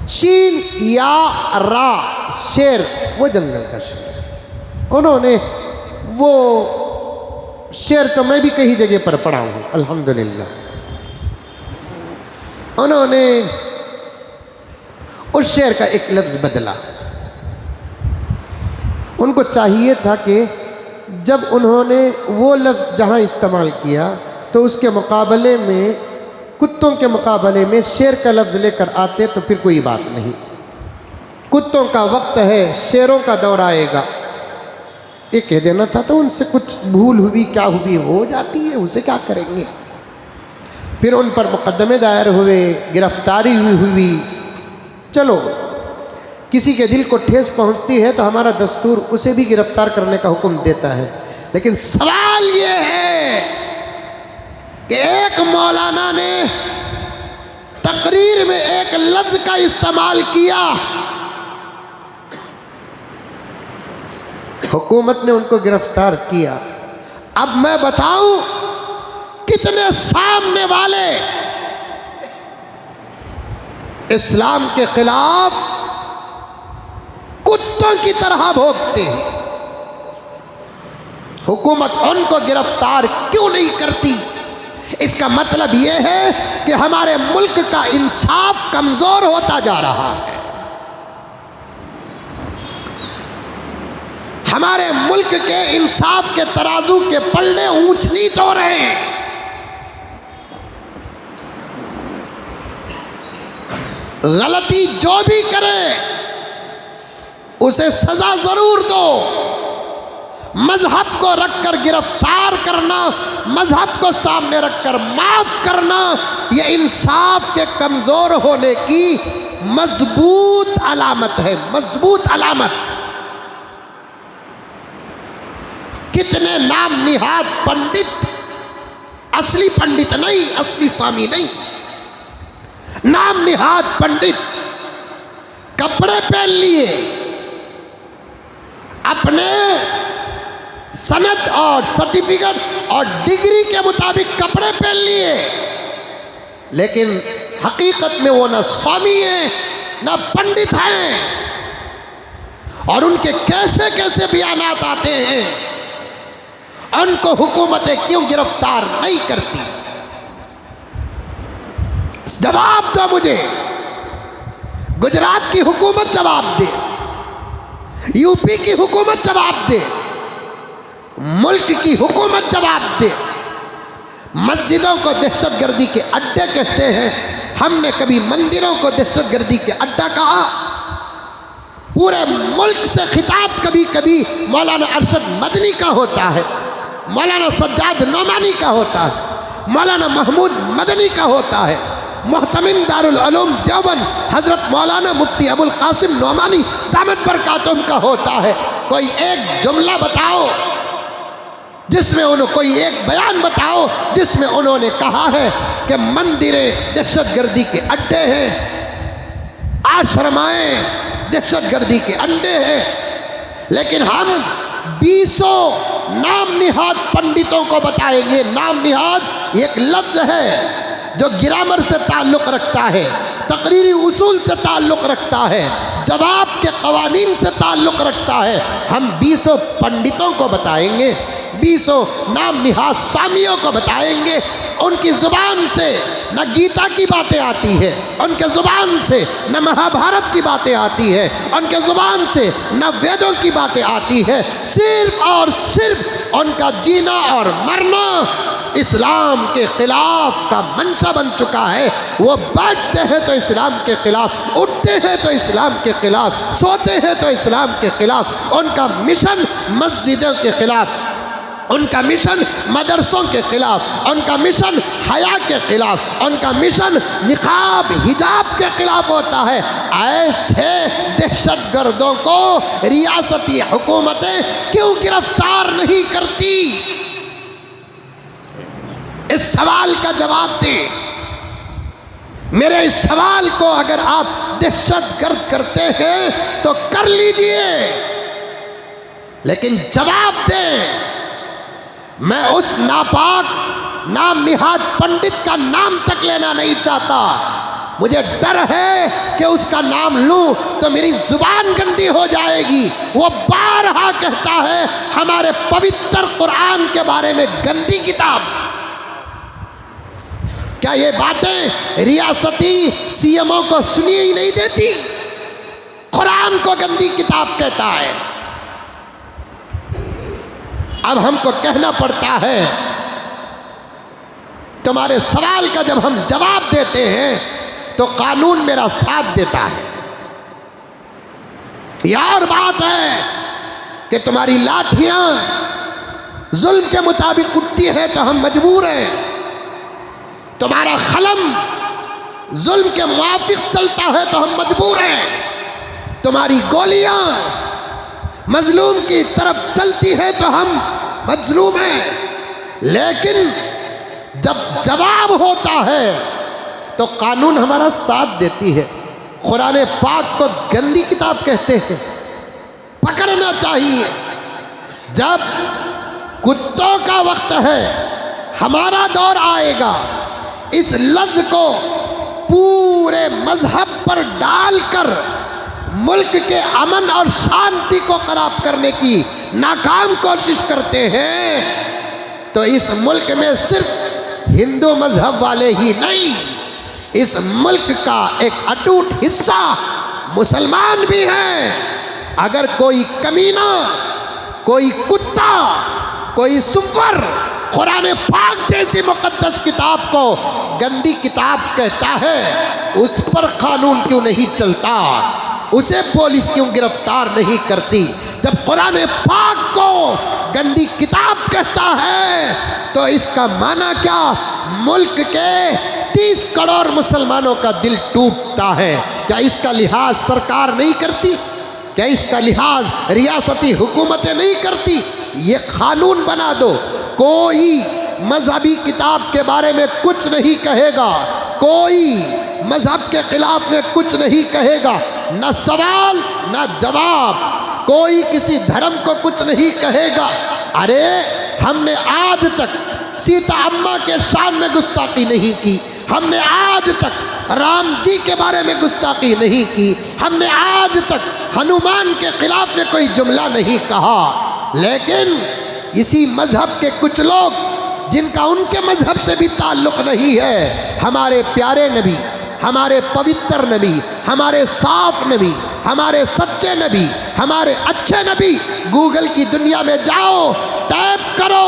शीन या रा शेर, वो जंगल का शेर। उन्होंने वो शेर तो मैं भी कई जगह पर पढ़ा हूँ अल्हम्दुलिल्लाह। उन्होंने उस शेर का एक लफ्ज़ बदला। उनको चाहिए था कि जब उन्होंने वो लफ्ज़ जहाँ इस्तेमाल किया तो उसके मुकाबले में, कुत्तों के मुकाबले में शेर का लफ्ज़ लेकर आते तो फिर कोई बात नहीं। कुत्तों का वक्त है, शेरों का दौर आएगा, ये कह देना था। तो उनसे कुछ भूल हुई, क्या हुई हो जाती है, उसे क्या करेंगे। फिर उन पर मुकदमे दायर हुए, गिरफ्तारी हुई। चलो, किसी के दिल को ठेस पहुंचती है तो हमारा दस्तूर उसे भी गिरफ्तार करने का हुक्म देता है। लेकिन सवाल ये है कि एक मौलाना ने तकरीर में एक लफ्ज़ का इस्तेमाल किया, हुकूमत ने उनको गिरफ्तार किया। अब मैं बताऊं कितने सामने वाले इस्लाम के खिलाफ कुत्तों की तरह भौंकते हैं। हुकूमत उनको गिरफ्तार क्यों नहीं करती? इसका मतलब यह है कि हमारे मुल्क का इंसाफ कमजोर होता जा रहा है। हमारे मुल्क के इंसाफ के तराजू के पल्ले ऊंच नीच हो रहे हैं। गलती जो भी करे उसे सजा जरूर दो। मजहब को रखकर गिरफ्तार करना, मजहब को सामने रखकर माफ करना, यह इंसाफ के कमजोर होने की मजबूत अलामत है, मजबूत अलामत। कितने नाम निहाद पंडित, असली पंडित नहीं, असली स्वामी नहीं, नाम निहाद पंडित कपड़े पहन लिए, अपने सनद और सर्टिफिकेट और डिग्री के मुताबिक कपड़े पहन लिए, लेकिन हकीकत में वो ना स्वामी हैं ना पंडित हैं। और उनके कैसे कैसे बयानात आते हैं, उनको हुकूमतें क्यों गिरफ्तार नहीं करती? जवाब दो मुझे। गुजरात की हुकूमत जवाब दे, यूपी की हुकूमत जवाब दे, मुल्क की हुकूमत जवाब दे। मस्जिदों को दहशतगर्दी के अड्डे कहते हैं, हमने कभी मंदिरों को दहशतगर्दी के अड्डा कहा? पूरे मुल्क से खिताब कभी कभी मौलाना अरशद मदनी का होता है, मौलाना सज्जाद नोमानी का होता है, मौलाना महमूद मदनी का होता है, मुहतमिम दारुल उलूम देवबंद हजरत मौलाना मुफ्ती अबुल कासिम नोमानी दामत बरकातुहू का होता है। कोई एक जुमला बताओ जिसमें उन्होंने, कोई एक बयान बताओ जिसमें उन्होंने कहा है कि मंदिरें दहशतगर्दी के अड्डे हैं, आश्रमाएं दहशतगर्दी के अड्डे हैं। लेकिन हम 20 नाम निहाद पंडितों को बताएंगे। नाम निहाद एक लफ्ज़ है जो ग्रामर से ताल्लुक़ रखता है, तकरीरी उसूल से ताल्लुक़ रखता है, जवाब के कवानीन से ताल्लुक़ रखता है। हम 20 पंडितों को बताएंगे, 20 नाम निहाद सामियों को बताएंगे। उनकी ज़ुबान से न गीता की बातें आती है, उनके ज़ुबान से न महाभारत की बातें आती है, उनके ज़ुबान से न वेदों की बातें आती है। सिर्फ और सिर्फ उनका जीना और मरना इस्लाम के ख़िलाफ़ का मंशा बन चुका है। वो बैठते हैं तो इस्लाम के ख़िलाफ़, उठते हैं तो इस्लाम के ख़िलाफ़, सोते हैं तो इस्लाम के ख़िलाफ़। उनका मिशन मस्जिदों के ख़िलाफ़, उनका मिशन मदरसों के ख़िलाफ़, उनका मिशन हया के ख़िलाफ़, उनका मिशन निकाब हिजाब के ख़िलाफ़ होता है। ऐसे दहशतगर्दों को रियासती हुकूमतें क्यों गिरफ्तार नहीं करती? इस सवाल का जवाब दें। मेरे इस सवाल को अगर आप दहशतगर्द करते हैं तो कर लीजिए, लेकिन जवाब दें। मैं उस नापाक नाम निहाद पंडित का नाम तक लेना नहीं चाहता। मुझे डर है कि उसका नाम लूं तो मेरी जुबान गंदी हो जाएगी। वो बारहा कहता है हमारे पवित्र कुरान के बारे में गंदी किताब। क्या ये बातें रियासती सीएमओ को सुनी ही नहीं देती? कुरान को गंदी किताब कहता है। अब हमको कहना पड़ता है, तुम्हारे सवाल का जब हम जवाब देते हैं तो कानून मेरा साथ देता है। यह और बात है कि तुम्हारी लाठियां जुल्म के मुताबिक उठती है तो हम मजबूर हैं। तुम्हारा खलम जुल्म के मुआफिक चलता है तो हम मजबूर हैं। तुम्हारी गोलियां मजलूम की तरफ चलती है तो हम मजलूम हैं। लेकिन जब जवाब होता है तो कानून हमारा साथ देती है। कुरान पाक को गंदी किताब कहते हैं, पकड़ना चाहिए। जब कुत्तों का वक्त है, हमारा दौर आएगा। इस लफ्ज़ को पूरे मजहब पर डालकर मुल्क के अमन और शांति को खराब करने की नाकाम कोशिश करते हैं तो इस मुल्क में सिर्फ हिंदू मजहब वाले ही नहीं, इस मुल्क का एक अटूट हिस्सा मुसलमान भी हैं। अगर कोई कमीना, कोई कुत्ता, कोई सुफर कुरान पाक जैसी मुकद्दस किताब को गंदी किताब कहता है, उस पर कानून क्यों नहीं चलता? उसे पुलिस क्यों गिरफ्तार नहीं करती? जब कुरान पाक को गंदी किताब कहता है तो इसका माना क्या? मुल्क के 30 करोड़ मुसलमानों का दिल टूटता है। क्या इसका लिहाज सरकार नहीं करती? क्या इसका लिहाज रियासती हुकूमतें नहीं करती? ये कानून बना दो, कोई मजहबी किताब के बारे में कुछ नहीं कहेगा, कोई मजहब के खिलाफ में कुछ नहीं कहेगा। न सवाल न जवाब। कोई किसी धर्म को कुछ नहीं कहेगा। अरे हमने आज तक सीता अम्मा के शान में गुस्ताखी नहीं की, हमने आज तक राम जी के बारे में गुस्ताखी नहीं की, हमने आज तक हनुमान के खिलाफ में कोई जुमला नहीं कहा। लेकिन इसी मजहब के कुछ लोग जिनका उनके मजहब से भी ताल्लुक़ नहीं है, हमारे प्यारे नबी, हमारे पवित्र नबी, हमारे साफ नबी, हमारे सच्चे नबी, हमारे अच्छे नबी, गूगल की दुनिया में जाओ, टाइप करो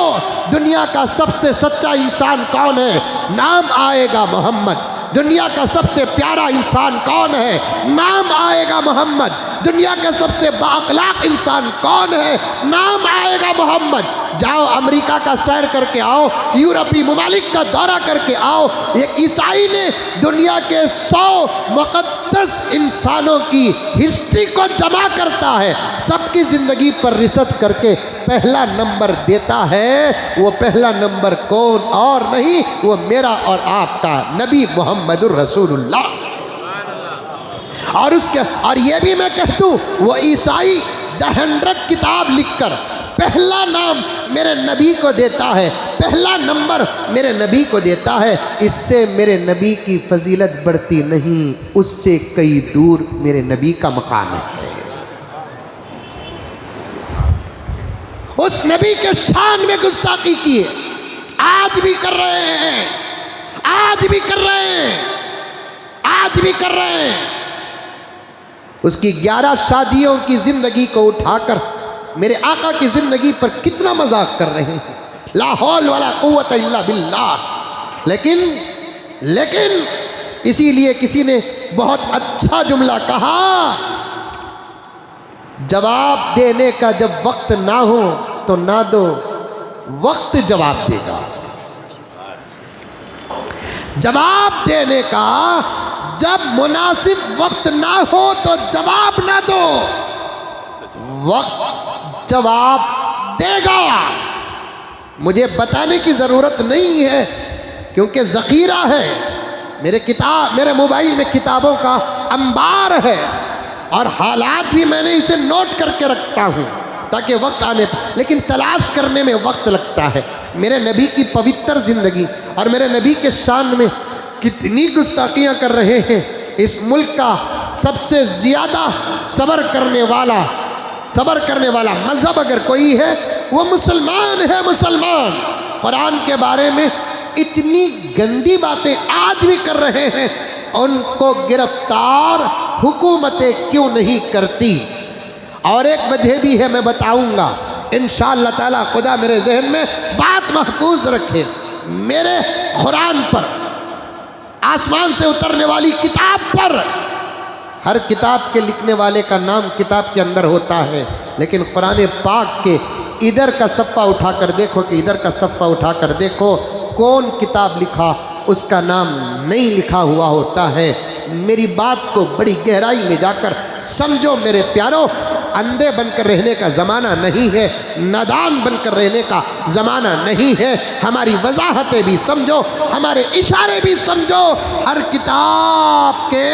दुनिया का सबसे सच्चा इंसान कौन है, नाम आएगा मोहम्मद। दुनिया का सबसे प्यारा इंसान कौन है, नाम आएगा मोहम्मद। दुनिया का सबसे बाअखलाक इंसान कौन है, नाम आएगा मोहम्मद। जाओ अमेरिका का सैर करके आओ, यूरोपीय ममालिक का दौरा करके आओ। एक ईसाई ने दुनिया के 100 मुक़द्दस इंसानों की हिस्ट्री को जमा करता है, सबकी ज़िंदगी पर रिसर्च करके पहला नंबर देता है। वो पहला नंबर कौन और नहीं, वो मेरा और आपका नबी मोहम्मदुर रसूलुल्लाह। और ये भी मैं कह दूँ, वो ईसाई द 100 किताब लिखकर पहला नाम मेरे नबी को देता है, पहला नंबर मेरे नबी को देता है। इससे मेरे नबी की फजीलत बढ़ती नहीं, उससे कई दूर मेरे नबी का मकाम है। उस नबी के शान में गुस्ताखी की है, आज भी कर रहे हैं, आज भी कर रहे हैं, आज भी कर रहे हैं। उसकी 11 शादियों की जिंदगी को उठाकर मेरे आका की जिंदगी पर कितना मजाक कर रहे हैं, ला हौल वला कुव्वत इल्ला बिल्लाह। लेकिन इसीलिए किसी ने बहुत अच्छा जुमला कहा, जवाब देने का जब वक्त ना हो तो ना दो, वक्त जवाब देगा। जवाब देने का जब मुनासिब वक्त ना हो तो जवाब ना दो, वक्त जवाब देगा। मुझे बताने की ज़रूरत नहीं है क्योंकि ज़ख़ीरा है, मेरे मोबाइल में किताबों का अंबार है और हालात भी मैंने इसे नोट करके रखता हूँ ताकि वक्त आने, लेकिन तलाश करने में वक्त लगता है। मेरे नबी की पवित्र ज़िंदगी और मेरे नबी के शान में कितनी गुस्ताखियाँ कर रहे हैं। इस मुल्क का सबसे ज़्यादा सब्र करने वाला मज़हब अगर कोई है वो मुसलमान है। मुसलमान कुरान के बारे में इतनी गंदी बातें आज भी कर रहे हैं, उनको गिरफ्तार हुकूमतें क्यों नहीं करती? और एक वजह भी है, मैं बताऊंगा इंशाअल्लाह ताला। खुदा मेरे जहन में बात महफूज रखे। मेरे कुरान पर, आसमान से उतरने वाली किताब पर, हर किताब के लिखने वाले का नाम किताब के अंदर होता है, लेकिन कुरान पाक के इधर का सफ़ा उठाकर देखो कि इधर का सफ़ा उठाकर देखो कौन किताब लिखा, उसका नाम नहीं लिखा हुआ होता है। मेरी बात को बड़ी गहराई में जाकर समझो मेरे प्यारों। अंधे बनकर रहने का ज़माना नहीं है, नादान बनकर रहने का ज़माना नहीं है। हमारी वजाहतें भी समझो, हमारे इशारे भी समझो। हर किताब के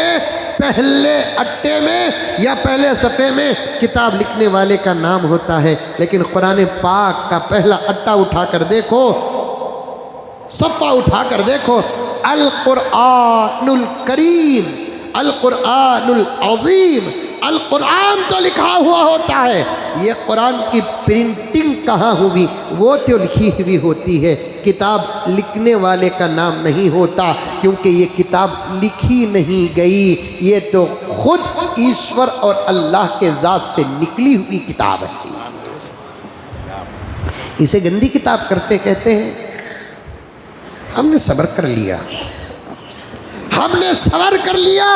पहले अट्टे में या पहले सफ़े में किताब लिखने वाले का नाम होता है, लेकिन कुरान पाक का पहला अट्टा उठाकर देखो, सफ़ा उठाकर देखो, अल कुरआनुल करीम, अल कुरआनुल अज़ीम, अल कुरान तो लिखा हुआ होता है। ये कुरान की प्रिंटिंग कहाँ हुई? वो तो लिखी हुई होती है, किताब लिखने वाले का नाम नहीं होता, क्योंकि ये किताब लिखी नहीं गई, ये तो खुद ईश्वर और अल्लाह के ज़ात से निकली हुई किताब है। इसे गंदी किताब करते कहते हैं। हमने सब्र कर लिया, हमने सब्र कर लिया।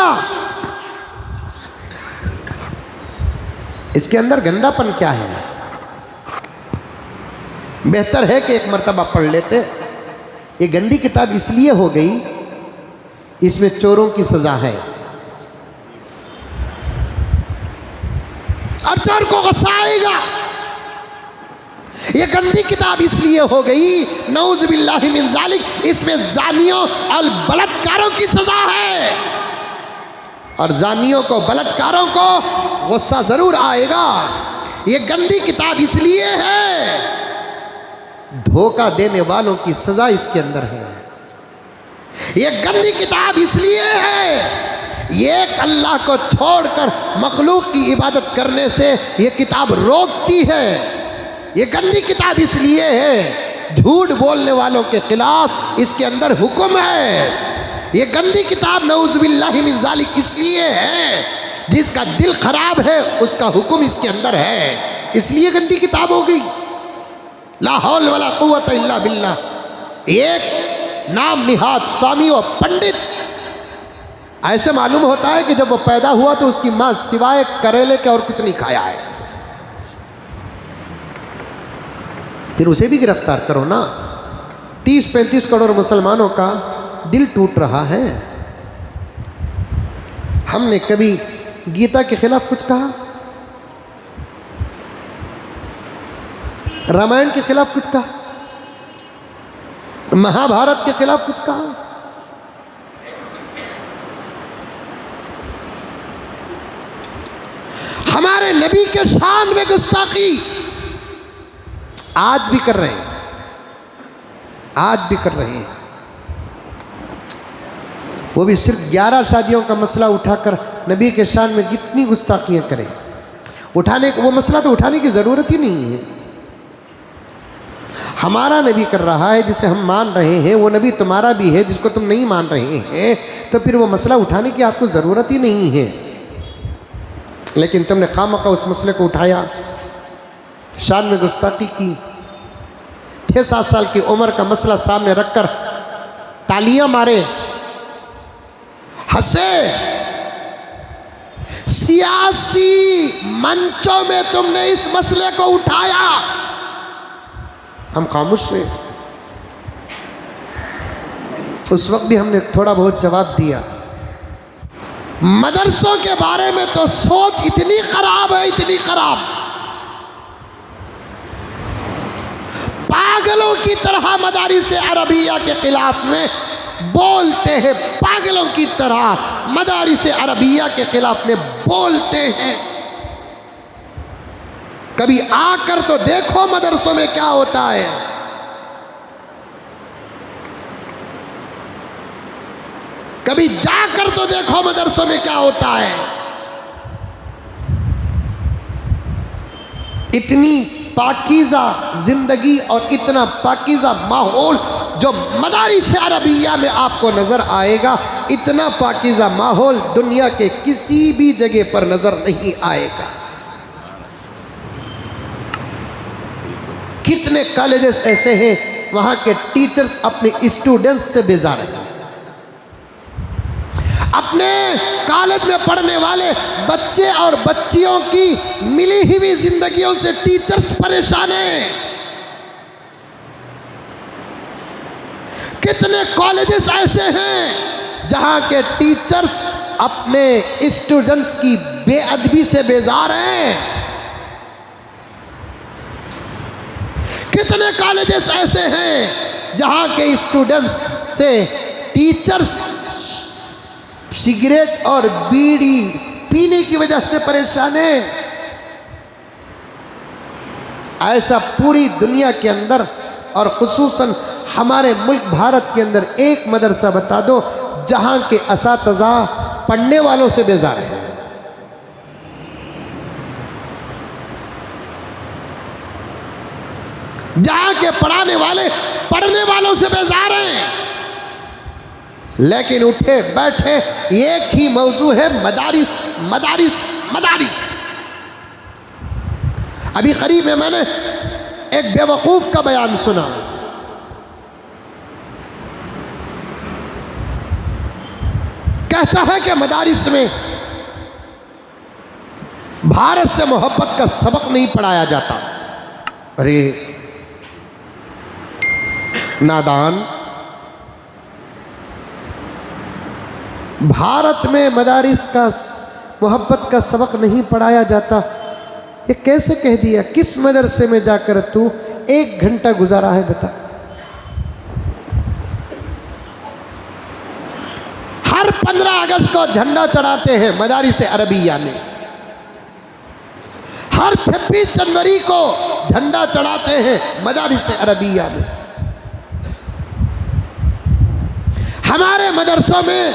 इसके अंदर गंदापन क्या है? बेहतर है कि एक मर्तबा पढ़ लेते। ये गंदी किताब इसलिए हो गई, इसमें चोरों की सजा है और चोर को गुस्साएगा। ये गंदी किताब इसलिए हो गई, नऊज़ बिल्लाहि मिन ज़ालिक, इसमें जानियों और बलात्कारों की सजा है। और जानियों को, बलात्कारों को गुस्सा जरूर आएगा। ये गंदी किताब इसलिए है, धोखा देने वालों की सजा इसके अंदर है। ये गंदी किताब इसलिए है, ये अल्लाह को छोड़कर मखलूक की इबादत करने से ये किताब रोकती है। ये गंदी किताब इसलिए है, झूठ बोलने वालों के खिलाफ इसके अंदर हुक्म है। ये गंदी किताब नऊज़ुबिल्लाहि मिन ज़ालिक इसलिए है, जिसका दिल खराब है उसका हुक्म इसके अंदर है, इसलिए गंदी किताब हो गई। ला हौल वला कुव्वता इल्ला बिल्लाह। एक नाम निहाद स्वामी और पंडित, ऐसे मालूम होता है कि जब वो पैदा हुआ तो उसकी माँ सिवाय करेले के और कुछ नहीं खाया है, फिर उसे भी गिरफ्तार करो ना। 30-35 करोड़ मुसलमानों का दिल टूट रहा है। हमने कभी गीता के खिलाफ कुछ कहा? रामायण के खिलाफ कुछ कहा? महाभारत के खिलाफ कुछ कहा? हमारे नबी के शान में गुस्ताखी आज भी कर रहे हैं, आज भी कर रहे हैं। वो भी सिर्फ 11 शादियों का मसला उठाकर नबी के शान में कितनी गुस्ताखियां करें। उठाने वो मसला तो उठाने की ज़रूरत ही नहीं है। हमारा नबी कर रहा है जिसे हम मान रहे हैं, वो नबी तुम्हारा भी है जिसको तुम नहीं मान रहे हैं, तो फिर वो मसला उठाने की आपको ज़रूरत ही नहीं है। लेकिन तुमने खामखा उस मसले को उठाया, शान में गुस्ताखी की। 6-7 साल की उम्र का मसला सामने रखकर तालियां मारे, हंसे। सियासी मंचों में तुमने इस मसले को उठाया, हम खामोश हुए। उस वक्त भी हमने थोड़ा बहुत जवाब दिया। मदरसों के बारे में तो सोच इतनी खराब है, इतनी खराब, पागलों की तरह मदारिस अरबिया के खिलाफ में बोलते हैं, पागलों की तरह मदारिस अरबिया के खिलाफ में बोलते हैं। कभी आकर तो देखो मदरसों में क्या होता है। कभी जाकर तो देखो मदरसों में क्या होता है। इतनी पाकीज़ा जिंदगी और इतना पाकीज़ा माहौल जो मदारिस अरबिया में आपको नज़र आएगा, इतना पाकीज़ा माहौल दुनिया के किसी भी जगह पर नज़र नहीं आएगा। कितने कॉलेजेस ऐसे हैं वहाँ के टीचर्स अपने स्टूडेंट्स से बेजार हैं। अपने कॉलेज में पढ़ने वाले बच्चे और बच्चियों की मिली हुई जिंदगियों से टीचर्स परेशान हैं। कितने कॉलेजेस ऐसे हैं जहां के टीचर्स अपने स्टूडेंट्स की बेअदबी से बेजार हैं। कितने कॉलेजेस ऐसे हैं जहां के स्टूडेंट्स से टीचर्स सिगरेट और बीड़ी पीने की वजह से परेशान है। ऐसा पूरी दुनिया के अंदर और खुसूसन हमारे मुल्क भारत के अंदर एक मदरसा बता दो जहां के असातिज़ा पढ़ने वालों से बेजार है। जहां के पढ़ाने वाले पढ़ने वालों से बेजार हैं। लेकिन उठे बैठे एक ही मौजू है, मदारिस मदारिस मदारिस। अभी करीब में मैंने एक बेवकूफ का बयान सुना। कहता है कि मदारिस में भारत से मोहब्बत का सबक नहीं पढ़ाया जाता। अरे नादान, भारत में मदारिस का मोहब्बत का सबक नहीं पढ़ाया जाता, ये कैसे कह दिया? किस मदरसे में जाकर तू 1 घंटा गुजारा है बता? हर 15 अगस्त को झंडा चढ़ाते हैं मदारिस अरबिया में, हर 26 जनवरी को झंडा चढ़ाते हैं मदारिस अरबिया में। हमारे मदरसों में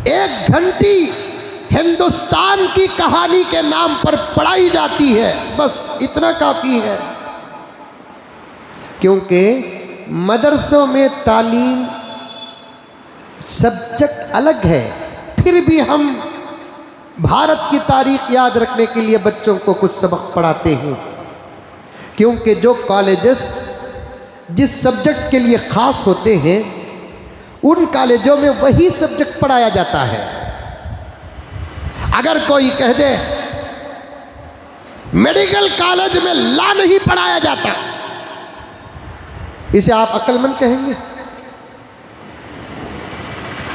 1 घंटी हिंदुस्तान की कहानी के नाम पर पढ़ाई जाती है, बस इतना काफ़ी है। क्योंकि मदरसों में तालीम सब्जेक्ट अलग है, फिर भी हम भारत की तारीख याद रखने के लिए बच्चों को कुछ सबक पढ़ाते हैं। क्योंकि जो कॉलेजेस जिस सब्जेक्ट के लिए ख़ास होते हैं, उन कॉलेजों में वही सब्जेक्ट पढ़ाया जाता है। अगर कोई कह दे मेडिकल कॉलेज में लॉ नहीं पढ़ाया जाता, इसे आप अक्लमंद कहेंगे?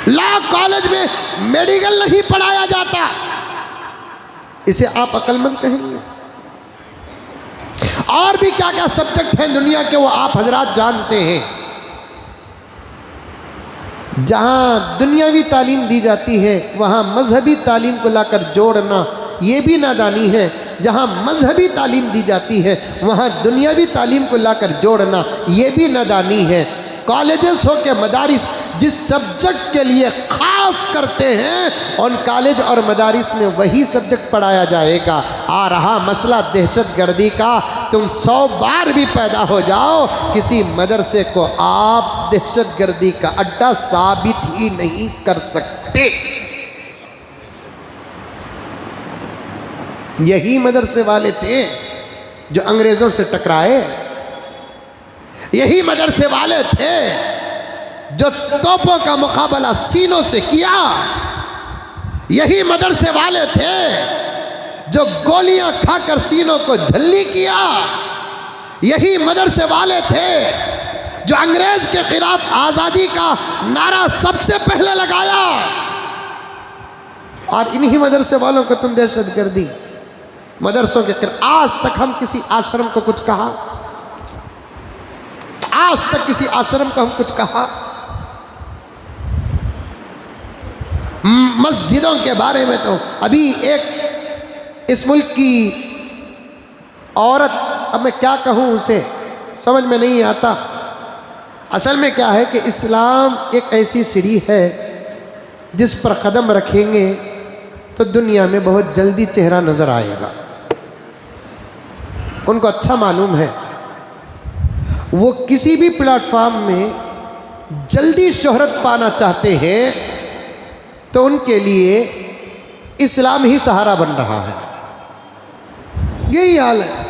लॉ कॉलेज में मेडिकल नहीं पढ़ाया जाता, इसे आप अक्लमंद कहेंगे? और भी क्या क्या सब्जेक्ट हैं दुनिया के, वो आप हजरात जानते हैं। जहाँ दुनियावी तालीम दी जाती है, वहाँ मजहबी तालीम को लाकर जोड़ना ये भी नादानी है। जहाँ मजहबी तालीम दी जाती है, वहाँ दुनियावी तालीम को लाकर जोड़ना ये भी नादानी है। कॉलेजेस हो के मदारिस जिस सब्जेक्ट के लिए ख़ास करते हैं, उन कॉलेज और मदारिस में वही सब्जेक्ट पढ़ाया जाएगा। आ रहा मसला दहशतगर्दी का, तुम 100 बार भी पैदा हो जाओ, किसी मदरसे को आप दहशतगर्दी का अड्डा साबित ही नहीं कर सकते। यही मदरसे वाले थे जो अंग्रेज़ों से टकराए, यही मदरसे वाले थे जो तोपों का मुकाबला सीनों से किया, यही मदरसे वाले थे जो गोलियां खाकर सीनों को झल्ली किया, यही मदरसे वाले थे जो अंग्रेज के खिलाफ आज़ादी का नारा सबसे पहले लगाया। और इन्हीं मदरसे वालों को तुम दहशतगर्दी मदरसों के खिलाफ। आज तक हम किसी आश्रम को कुछ कहा? आज तक किसी आश्रम को हम कुछ कहा? मस्जिदों के बारे में तो अभी एक इस मुल्क की औरत, अब मैं क्या कहूँ उसे समझ में नहीं आता। असल में क्या है कि इस्लाम एक ऐसी सीढ़ी है जिस पर कदम रखेंगे तो दुनिया में बहुत जल्दी चेहरा नज़र आएगा। उनको अच्छा मालूम है, वो किसी भी प्लेटफॉर्म में जल्दी शोहरत पाना चाहते हैं तो उनके लिए इस्लाम ही सहारा बन रहा है। यही हाल है।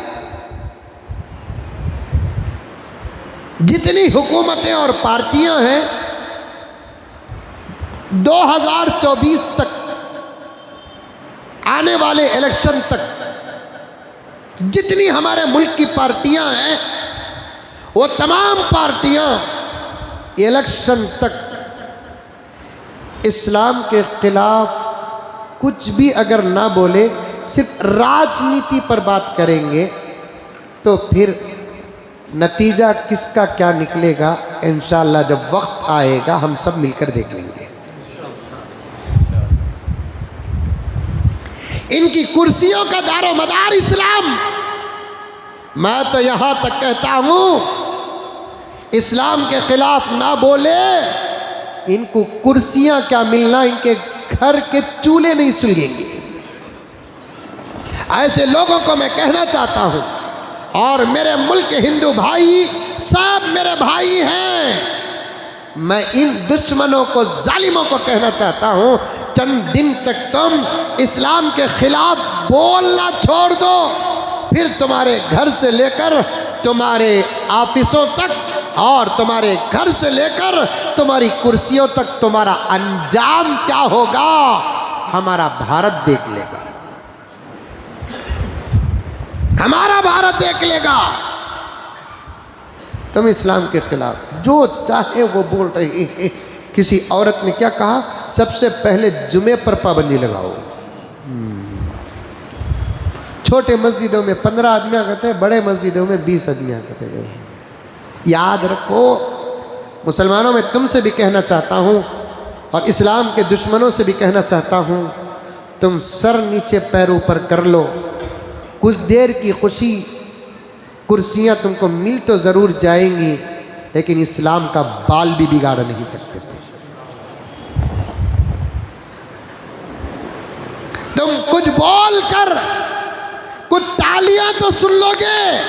जितनी हुकूमतें और पार्टियां हैं, 2024 तक आने वाले इलेक्शन तक जितनी हमारे मुल्क की पार्टियां हैं, वो तमाम पार्टियां इलेक्शन तक इस्लाम के खिलाफ कुछ भी अगर ना बोले, सिर्फ राजनीति पर बात करेंगे, तो फिर नतीजा किसका क्या निकलेगा इंशाअल्लाह जब वक्त आएगा हम सब मिलकर देख लेंगे। इनकी कुर्सियों का दारो मदार इस्लाम। मैं तो यहां तक कहता हूं, इस्लाम के खिलाफ ना बोले, इनको कुर्सियां क्या मिलना, इनके घर के चूल्हे नहीं सुलगेंगे। ऐसे लोगों को मैं कहना चाहता हूं, और मेरे मुल्क के हिंदू भाई सब मेरे भाई हैं। मैं इन दुश्मनों को, जालिमों को कहना चाहता हूं, चंद दिन तक तुम इस्लाम के खिलाफ बोलना छोड़ दो, फिर तुम्हारे घर से लेकर तुम्हारे ऑफिसों तक और तुम्हारे घर से लेकर तुम्हारी कुर्सियों तक तुम्हारा अंजाम क्या होगा हमारा भारत देख लेगा। हमारा भारत देख लेगा। तुम इस्लाम के खिलाफ जो चाहे वो बोल रही है। किसी औरत ने क्या कहा, सबसे पहले जुमे पर पाबंदी लगाओ। छोटे मस्जिदों में 15 आदमी कहते हैं, बड़े मस्जिदों में 20 आदमी कहते हैं। याद रखो, मुसलमानों में तुमसे भी कहना चाहता हूँ, और इस्लाम के दुश्मनों से भी कहना चाहता हूँ, तुम सर नीचे पैर ऊपर कर लो, कुछ देर की खुशी कुर्सियाँ तुमको मिल तो ज़रूर जाएंगी, लेकिन इस्लाम का बाल भी बिगाड़ नहीं सकते। तुम कुछ बोल कर कुछ तालियां तो सुन लोगे,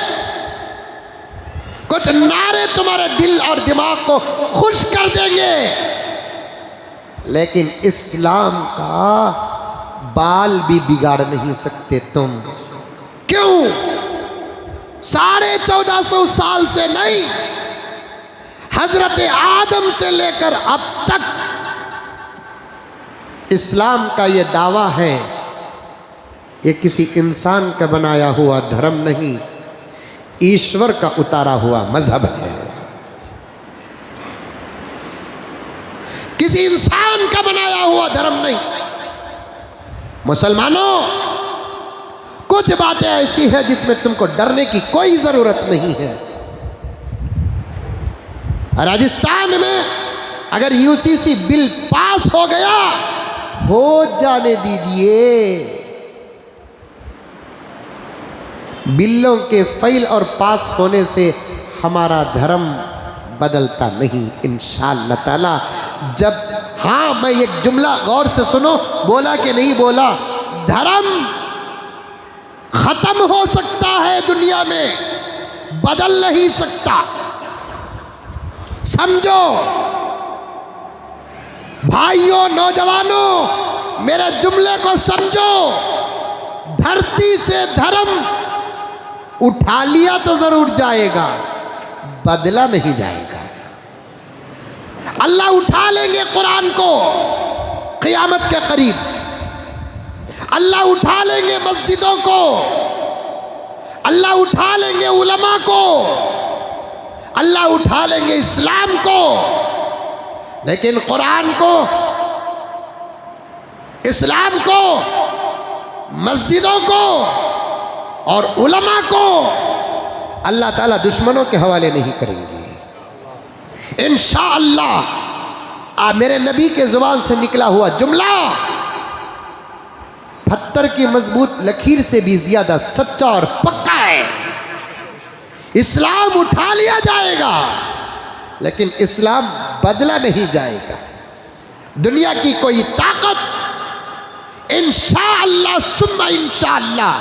कुछ नारे तुम्हारे दिल और दिमाग को खुश कर देंगे, लेकिन इस्लाम का बाल भी बिगाड़ नहीं सकते तुम। क्यों? 1450 साल से नहीं, हजरत आदम से लेकर अब तक इस्लाम का ये दावा है, ये किसी इंसान का बनाया हुआ धर्म नहीं, ईश्वर का उतारा हुआ मजहब है। किसी इंसान का बनाया हुआ धर्म नहीं। मुसलमानों, कुछ बातें ऐसी हैं जिसमें तुमको डरने की कोई जरूरत नहीं है। राजस्थान में अगर यूसीसी बिल पास हो गया, हो जाने दीजिए। बिलों के फाइल और पास होने से हमारा धर्म बदलता नहीं इंशाअल्लाह ताला। जब, हाँ, मैं एक जुमला गौर से सुनो, बोला कि नहीं बोला, धर्म खत्म हो सकता है दुनिया में, बदल नहीं सकता। समझो भाइयों, नौजवानों, मेरे जुमले को समझो। धरती से धर्म उठा लिया तो जरूर जाएगा, बदला नहीं जाएगा। अल्लाह उठा लेंगे कुरान को क़यामत के करीब, अल्लाह उठा लेंगे मस्जिदों को, अल्लाह उठा लेंगे उलमा को, अल्लाह उठा लेंगे इस्लाम को, लेकिन कुरान को, इस्लाम को, मस्जिदों को और उलमा को अल्लाह ताला दुश्मनों के हवाले नहीं करेंगे इंशाअल्लाह। मेरे नबी के ज़ुबान से निकला हुआ जुमला पत्थर की मजबूत लकीर से भी ज्यादा सच्चा और पक्का है। इस्लाम उठा लिया जाएगा, लेकिन इस्लाम बदला नहीं जाएगा। दुनिया की कोई ताकत इंशाअल्लाह सुम्मा इंशाअल्लाह,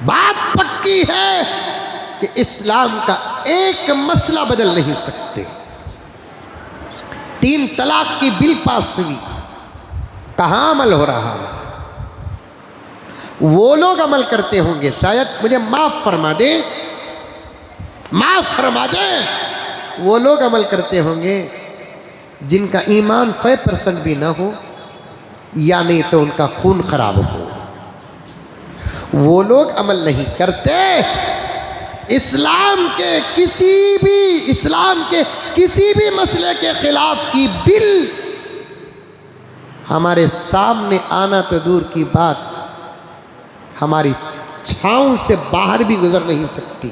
बात पक्की है कि इस्लाम का एक मसला बदल नहीं सकते। 3 तलाक की बिल पास हुई, कहाँ अमल हो रहा है? वो लोग अमल करते होंगे, शायद मुझे माफ फरमा दे, माफ फरमा दे, वो लोग अमल करते होंगे जिनका ईमान 5% भी ना हो, या नहीं तो उनका खून खराब हो। वो लोग अमल नहीं करते। इस्लाम के किसी भी मसले के खिलाफ की बिल हमारे सामने आना तो दूर की बात, हमारी छांव से बाहर भी गुजर नहीं सकती।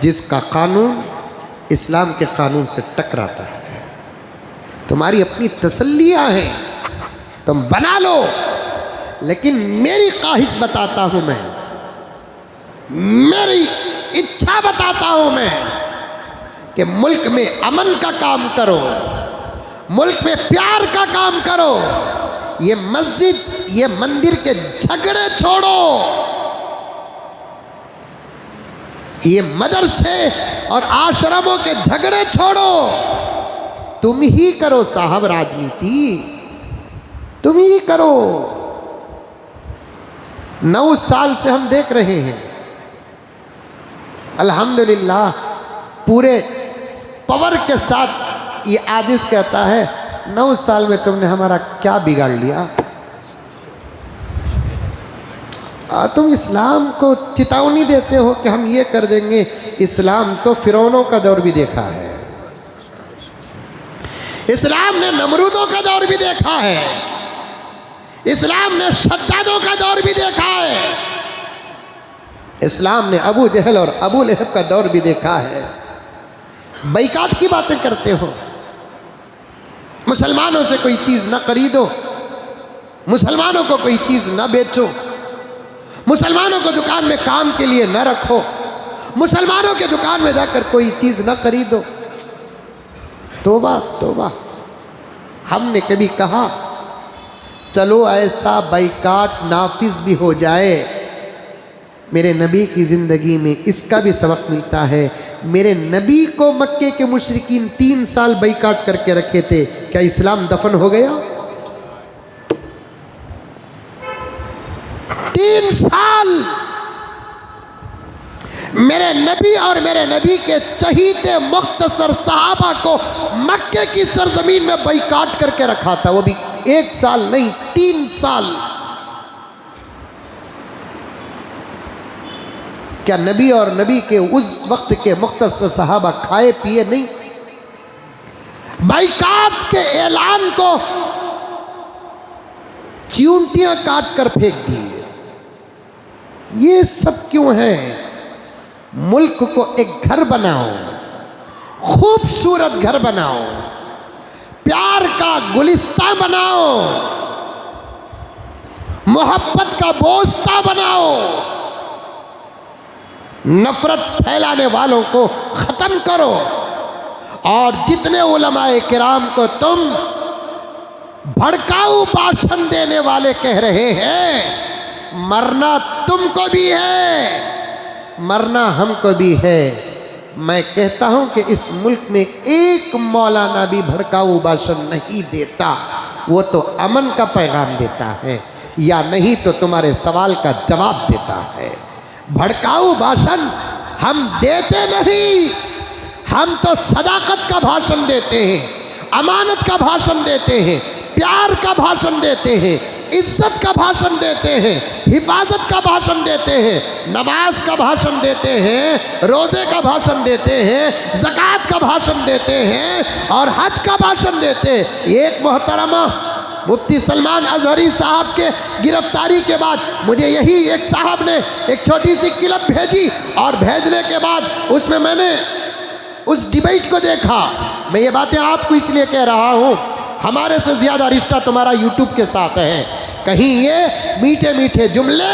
जिसका कानून इस्लाम के कानून से टकराता है, तुम्हारी अपनी तसल्लियां हैं, तुम बना लो, लेकिन मेरी ख्वाहिश बताता हूं मैं, मेरी इच्छा बताता हूं मैं कि मुल्क में अमन का काम करो, मुल्क में प्यार का काम करो। ये मस्जिद, ये मंदिर के झगड़े छोड़ो, ये मदरसे और आश्रमों के झगड़े छोड़ो। तुम ही करो साहब राजनीति, तुम ही करो। 9 साल से हम देख रहे हैं, अल्हम्दुलिल्लाह, पूरे पावर के साथ ये आदिश कहता है, 9 साल में तुमने हमारा क्या बिगाड़ लिया? तुम इस्लाम को चेतावनी देते हो कि हम ये कर देंगे। इस्लाम तो फिरौनों का दौर भी देखा है, इस्लाम ने नमरूदों का दौर भी देखा है, इस्लाम ने शद्दादों का दौर भी देखा है, इस्लाम ने अबू जहल और अबू लहब का दौर भी देखा है। बैकाट की बातें करते हो, मुसलमानों से कोई चीज़ ना खरीदो, मुसलमानों को कोई चीज़ ना बेचो, मुसलमानों को दुकान में काम के लिए न रखो, मुसलमानों के दुकान में जाकर कोई चीज़ न खरीदो। तौबा तौबा। हमने कभी कहा चलो ऐसा बाइकाट नाफिज भी हो जाए। मेरे नबी की ज़िंदगी में इसका भी सबक मिलता है। मेरे नबी को मक्के के मुशरिकीन 3 साल बाइकाट करके रखे थे, क्या इस्लाम दफन हो गया? 3 साल मेरे नबी और मेरे नबी के चहीते मुख्तसर सहाबा को मक्के की सरजमीन में बाइकाट करके रखा था, वो भी 1 साल नहीं 3 साल। क्या नबी और नबी के उस वक्त के मुख्तसर सहाबा खाए पिए नहीं? बाइकाट के ऐलान को चींटियां काट कर फेंक दिए। ये सब क्यों है? मुल्क को एक घर बनाओ, खूबसूरत घर बनाओ, प्यार का गुलिस्ता बनाओ, मोहब्बत का बोस्ता बनाओ, नफरत फैलाने वालों को ख़त्म करो। और जितने उलमाए किराम को तुम भड़काऊ भाषण देने वाले कह रहे हैं, मरना तुमको भी है, मरना हमको भी है। मैं कहता हूं कि इस मुल्क में एक मौलाना भी भड़काऊ भाषण नहीं देता, वो तो अमन का पैगाम देता है या नहीं तो तुम्हारे सवाल का जवाब देता है। भड़काऊ भाषण हम देते नहीं, हम तो सदाकत का भाषण देते हैं, अमानत का भाषण देते हैं, प्यार का भाषण देते हैं, इज्जत का भाषण देते हैं, हिफाजत का भाषण देते हैं, नमाज का भाषण देते हैं, रोज़े का भाषण देते हैं, ज़कात का भाषण देते हैं और हज का भाषण देते हैं। एक मोहतरमा मुफ्ती सलमान अजहरी साहब के गिरफ्तारी के बाद मुझे यही एक साहब ने एक छोटी सी क्लिप भेजी और भेजने के बाद उसमें मैंने उस डिबेट को देखा। मैं ये बातें आपको इसलिए कह रहा हूँ, हमारे से ज़्यादा रिश्ता तुम्हारा यूट्यूब के साथ है। कहीं ये मीठे मीठे जुमले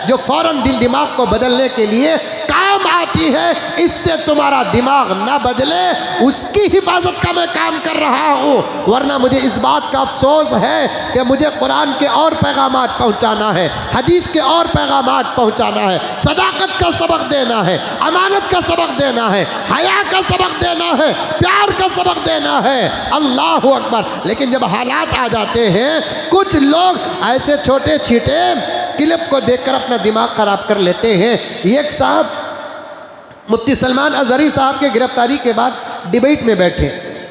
जो फ़ौरन दिल दिमाग को बदलने के लिए काम आती है, इससे तुम्हारा दिमाग ना बदले, उसकी हिफाजत का मैं काम कर रहा हूँ। वरना मुझे इस बात का अफसोस है कि मुझे कुरान के और पैगामात पहुँचाना है, हदीस के और पैगामात पहुँचाना है, सदाकत का सबक देना है, अमानत का सबक देना है, हया का सबक देना है, प्यार का सबक देना है। अल्लाह अकबर। लेकिन जब हालात आ जाते हैं, कुछ लोग ऐसे छोटे छीटे क्लिप को देखकर अपना दिमाग ख़राब कर लेते हैं। एक साहब मुफ्ती सलमान अजहरी साहब के गिरफ्तारी के बाद डिबेट में बैठे,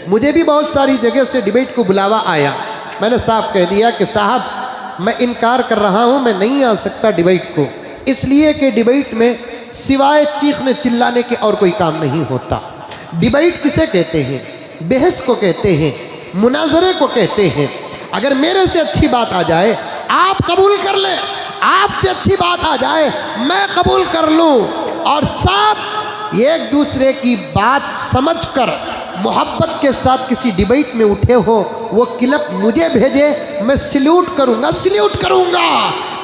मुझे भी बहुत सारी जगह से डिबेट को बुलावा आया। मैंने साफ कह दिया कि साहब मैं इनकार कर रहा हूँ, मैं नहीं आ सकता डिबेट को, इसलिए कि डिबेट में सिवाय चीखने चिल्लाने के और कोई काम नहीं होता। डिबेट किसे कहते हैं? बहस को कहते हैं, मुनाजरे को कहते हैं। अगर मेरे से अच्छी बात आ जाए आप कबूल कर लें, आपसे अच्छी बात आ जाए मैं कबूल कर लूँ, और सब एक दूसरे की बात समझकर मोहब्बत के साथ किसी डिबेट में उठे हो, वो क्लिप मुझे भेजे, मैं सल्यूट करूँगा, सल्यूट करूँगा।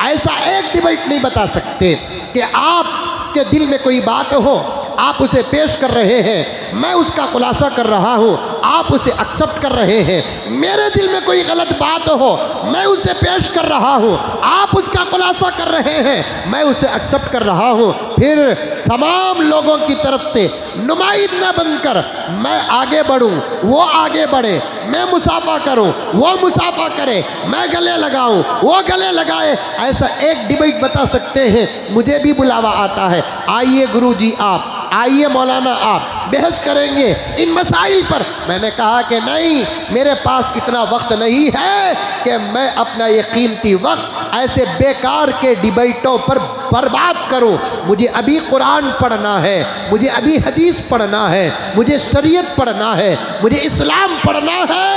ऐसा एक डिबेट नहीं बता सकते कि आपके दिल में कोई बात हो, आप उसे पेश कर रहे हैं, मैं उसका खुलासा कर रहा हूँ, आप उसे एक्सेप्ट कर रहे हैं। मेरे दिल में कोई गलत बात हो, मैं उसे पेश कर रहा हूँ, आप उसका खुलासा कर रहे हैं, मैं उसे एक्सेप्ट कर रहा हूँ। फिर तमाम लोगों की तरफ से नुमाइंदा बनकर मैं आगे बढ़ूँ, वो आगे बढ़े, मैं मुसाफा करूँ, वो मुसाफा करे, मैं गले लगाऊँ, वो गले लगाए। ऐसा एक डिबेट बता सकते हैं, मुझे भी बुलावा आता है, आइए गुरुजी आप, आइए मौलाना आप, बहस करेंगे इन मसाइल पर। मैंने कहा कि नहीं, मेरे पास इतना वक्त नहीं है कि मैं अपना ये कीमती वक्त ऐसे बेकार के डिबेटों पर बर्बाद करूं। मुझे अभी कुरान पढ़ना है, मुझे अभी हदीस पढ़ना है, मुझे शरीयत पढ़ना है, मुझे इस्लाम पढ़ना है।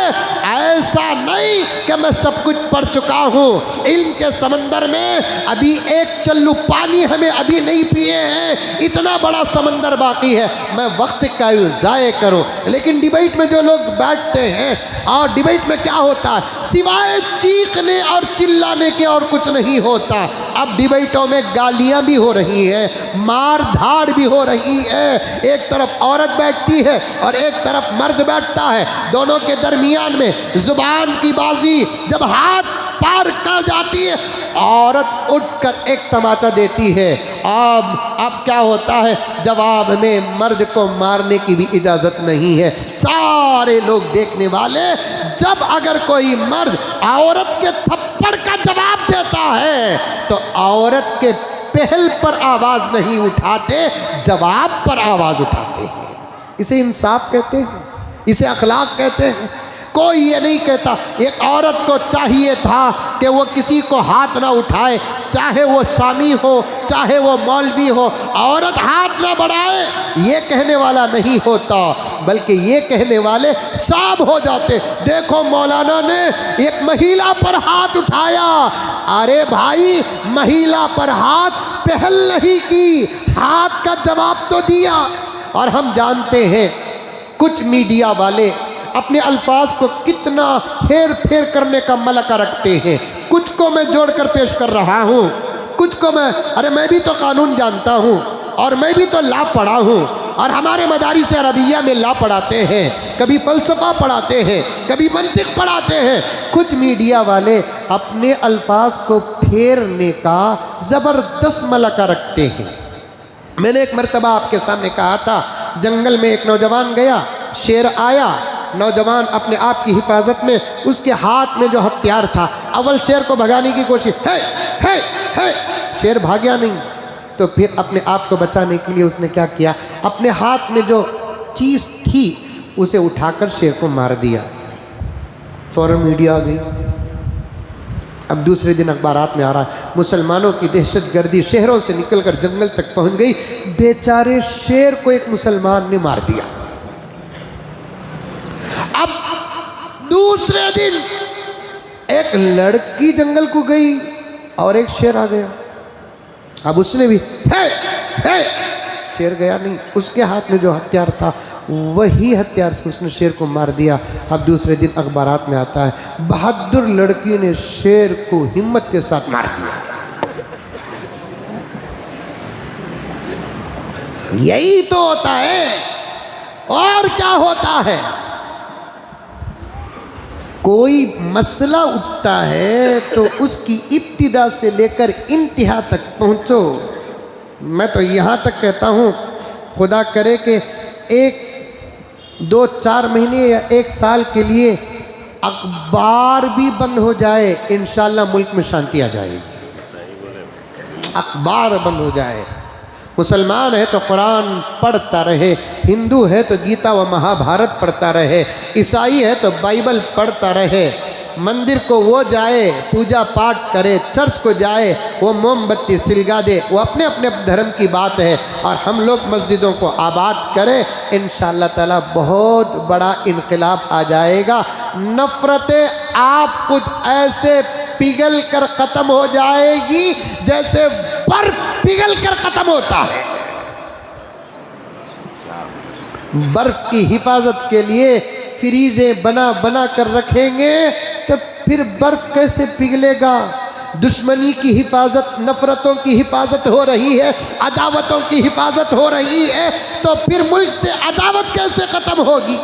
ऐसा नहीं कि मैं सब कुछ पढ़ चुका हूँ। इल्म के समंदर में अभी एक चल्लू पानी हमें अभी नहीं पिए हैं, इतना बड़ा समंदर बाकी है। मैं वक्त का ज़ाय करूँ। लेकिन डिबेट में जो लोग बैठते हैं, और डिबेट में क्या होता है, सिवाय चीखने और चिल्लाने के और कुछ नहीं होता। अब डिबेटों में गालियां भी हो रही हैं, मार धाड़ भी हो रही है। एक तरफ औरत बैठती है और एक तरफ मर्द बैठता है, दोनों के दरमियान में जुबान की बाजी। जब हाथ पार कर जाती है, औरत उठकर एक तमाचा देती है। अब क्या होता है, जवाब में मर्द को मारने की भी इजाज़त नहीं है। सारे लोग देखने वाले, जब अगर कोई मर्द औरत के थप्पड़ का जवाब देता है तो औरत के पहल पर आवाज़ नहीं उठाते, जवाब पर आवाज़ उठाते हैं। इसे इंसाफ कहते हैं, इसे अखलाक कहते हैं। कोई ये नहीं कहता। एक औरत को चाहिए था कि वो किसी को हाथ ना उठाए, चाहे वो सामी हो, चाहे वो मौलवी हो। औरत हाथ ना बढ़ाए ये कहने वाला नहीं होता, बल्कि ये कहने वाले साब हो जाते। देखो मौलाना ने एक महिला पर हाथ उठाया। अरे भाई, महिला पर हाथ पहल नहीं की, हाथ का जवाब तो दिया। और हम जानते हैं कुछ मीडिया वाले अपने अल्फाज को कितना हेर फेर करने का मलका रखते हैं। कुछ को मैं जोड़कर पेश कर रहा हूँ, कुछ को मैं भी तो कानून जानता हूँ, और मैं भी तो ला पढ़ा हूँ, और हमारे मदारिस अरबिया में ला पढ़ाते हैं, कभी फ़लसफ़ा पढ़ाते हैं, कभी मंतिक पढ़ाते हैं। कुछ मीडिया वाले अपने अल्फाज को फेरने का ज़बरदस्त मलका रखते हैं। मैंने एक मरतबा आपके सामने कहा था, जंगल में एक नौजवान गया, शेर आया। नौजवान अपने आप की हिफाजत में, उसके हाथ में जो हथियार था, अव्वल शेर को भगाने की कोशिश, है शेर भागया नहीं। तो फिर अपने आप को बचाने के लिए उसने क्या किया, अपने हाथ में जो चीज़ थी उसे उठाकर शेर को मार दिया। फौरन मीडिया आ गई। अब दूसरे दिन अखबारात में आ रहा है, मुसलमानों की दहशतगर्दी शहरों से निकलकर जंगल तक पहुंच गई, बेचारे शेर को एक मुसलमान ने मार दिया। अब दूसरे दिन एक लड़की जंगल को गई और एक शेर आ गया। अब उसने भी है शेर गया नहीं, उसके हाथ में जो हथियार था वही हथियार से उसने शेर को मार दिया। अब दूसरे दिन अखबारात में आता है, बहादुर लड़की ने शेर को हिम्मत के साथ मार दिया। यही तो होता है। और क्या होता है, कोई मसला उठता है तो उसकी इब्तिदा से लेकर इंतहा तक पहुँचो। मैं तो यहाँ तक कहता हूँ, खुदा करे कि 1-2-4 महीने या 1 साल के लिए अखबार भी बंद हो जाए, इंशाल्लाह मुल्क में शांति आ जाएगी। अखबार बंद हो जाए, मुसलमान है तो कुरान पढ़ता रहे, हिंदू है तो गीता व महाभारत पढ़ता रहे, ईसाई है तो बाइबल पढ़ता रहे, मंदिर को वो जाए पूजा पाठ करे, चर्च को जाए वो मोमबत्ती सिलगा दे, वो अपने अपने धर्म की बात है। और हम लोग मस्जिदों को आबाद करें, इंशाअल्लाह ताला बहुत बड़ा इनकलाब आ जाएगा। नफ़रतें आप खुद ऐसे पिघल कर ख़त्म हो जाएगी जैसे बर्फ पिघल कर ख़त्म होता है। बर्फ की हिफाजत के लिए फ्रीजें बना बना कर रखेंगे तो फिर बर्फ कैसे पिघलेगा। दुश्मनी की हिफाजत, नफ़रतों की हिफाजत हो रही है, अदावतों की हिफाजत हो रही है, तो फिर मुल्क से अदावत कैसे ख़त्म होगी,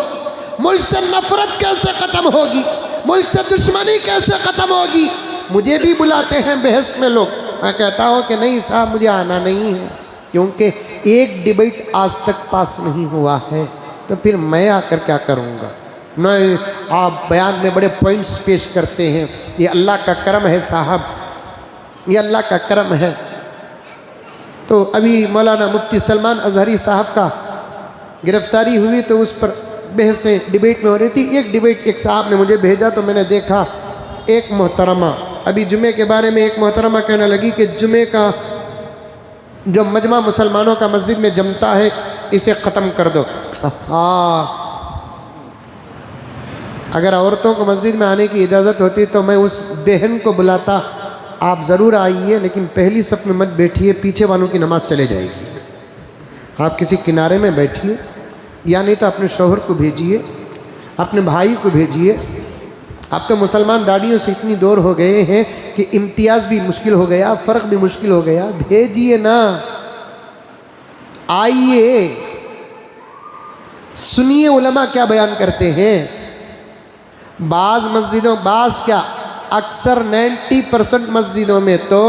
मुल्क से नफ़रत कैसे ख़त्म होगी, मुल्क से दुश्मनी कैसे ख़त्म होगी। मुझे भी बुलाते हैं बहस में लोग, मैं कहता हूँ कि नहीं साहब मुझे आना नहीं है, क्योंकि एक डिबेट आज तक पास नहीं हुआ है, तो फिर मैं आकर क्या करूँगा। नहीं, आप बयान में बड़े पॉइंट्स पेश करते हैं, ये अल्लाह का करम है साहब, ये अल्लाह का करम है। तो अभी मौलाना मुफ्ती सलमान अजहरी साहब का गिरफ्तारी हुई तो उस पर बहसें डिबेट में हो रही थी। एक डिबेट एक साहब ने मुझे भेजा तो मैंने देखा, एक मोहतरमा अभी जुमे के बारे में एक मोहतरमा कहने लगी कि जुमे का जो मजमा मुसलमानों का मस्जिद में जमता है, इसे ख़त्म कर दो। हाँ, अगर औरतों को मस्जिद में आने की इजाज़त होती तो मैं उस बहन को बुलाता, आप ज़रूर आइए, लेकिन पहली सफ़ में मत बैठिए, पीछे वालों की नमाज़ चले जाएगी। आप किसी किनारे में बैठिए, या नहीं तो अपने शौहर को भेजिए, अपने भाई को भेजिए। अब तो मुसलमान दाढ़ियों से इतनी दूर हो गए हैं कि इम्तियाज़ भी मुश्किल हो गया, फ़र्क भी मुश्किल हो गया। भेजिए ना, आइए, सुनिए उलमा क्या बयान करते हैं। बाज़ मस्जिदों, बाज़ क्या, अक्सर 90% मस्जिदों में तो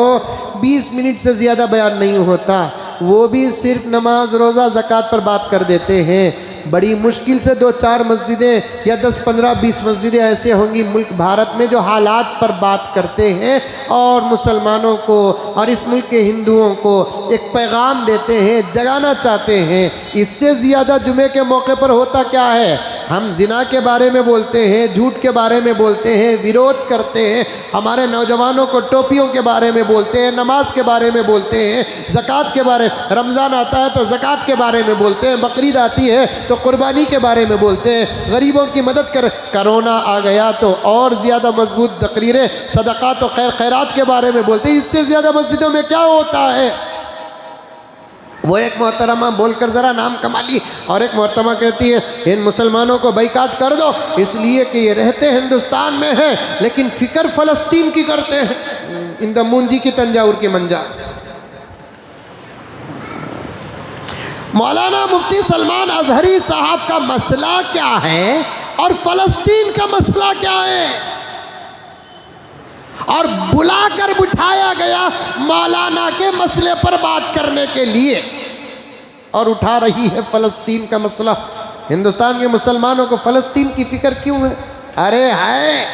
20 मिनट से ज़्यादा बयान नहीं होता, वो भी सिर्फ नमाज, रोज़ा, ज़कात पर बात कर देते हैं। बड़ी मुश्किल से 2-4 मस्जिदें या 10, 15, 20 मस्जिदें ऐसे होंगी मुल्क भारत में जो हालात पर बात करते हैं और मुसलमानों को और इस मुल्क के हिंदुओं को एक पैगाम देते हैं, जगाना चाहते हैं। इससे ज़्यादा जुमे के मौके पर होता क्या है, हम जिना के बारे में बोलते हैं, झूठ के बारे में बोलते हैं, विरोध करते हैं, हमारे नौजवानों को टोपियों के बारे में बोलते हैं, नमाज के बारे में बोलते हैं, ज़कात के बारे, रमज़ान आता है तो ज़कात के बारे में बोलते हैं, बकरीद आती है तो कुर्बानी के बारे में बोलते हैं, गरीबों की मदद कर। कोरोना आ गया तो और ज़्यादा मजबूत तकरीरें सदक़ात और खैरात के बारे में बोलते हैं। इससे ज़्यादा मस्जिदों में क्या होता है। वो एक मोहतरमा बोलकर ज़रा नाम कमा ली और एक मोहतरमा कहती है इन मुसलमानों को बाइकाट कर दो, इसलिए कि ये रहते हिंदुस्तान में हैं लेकिन फ़िक्र फ़लस्तीन की करते हैं। इन द मुंजी की तंजाउर की मंजा। मौलाना मुफ्ती सलमान अजहरी साहब का मसला क्या है और फ़लस्तीन का मसला क्या है, और बुलाकर बिठाया गया मौलाना के मसले पर बात करने के लिए, और उठा रही है फ़लस्तीन का मसला। हिंदुस्तान के मुसलमानों को फ़लस्तीन की फ़िक्र क्यों है? अरे है,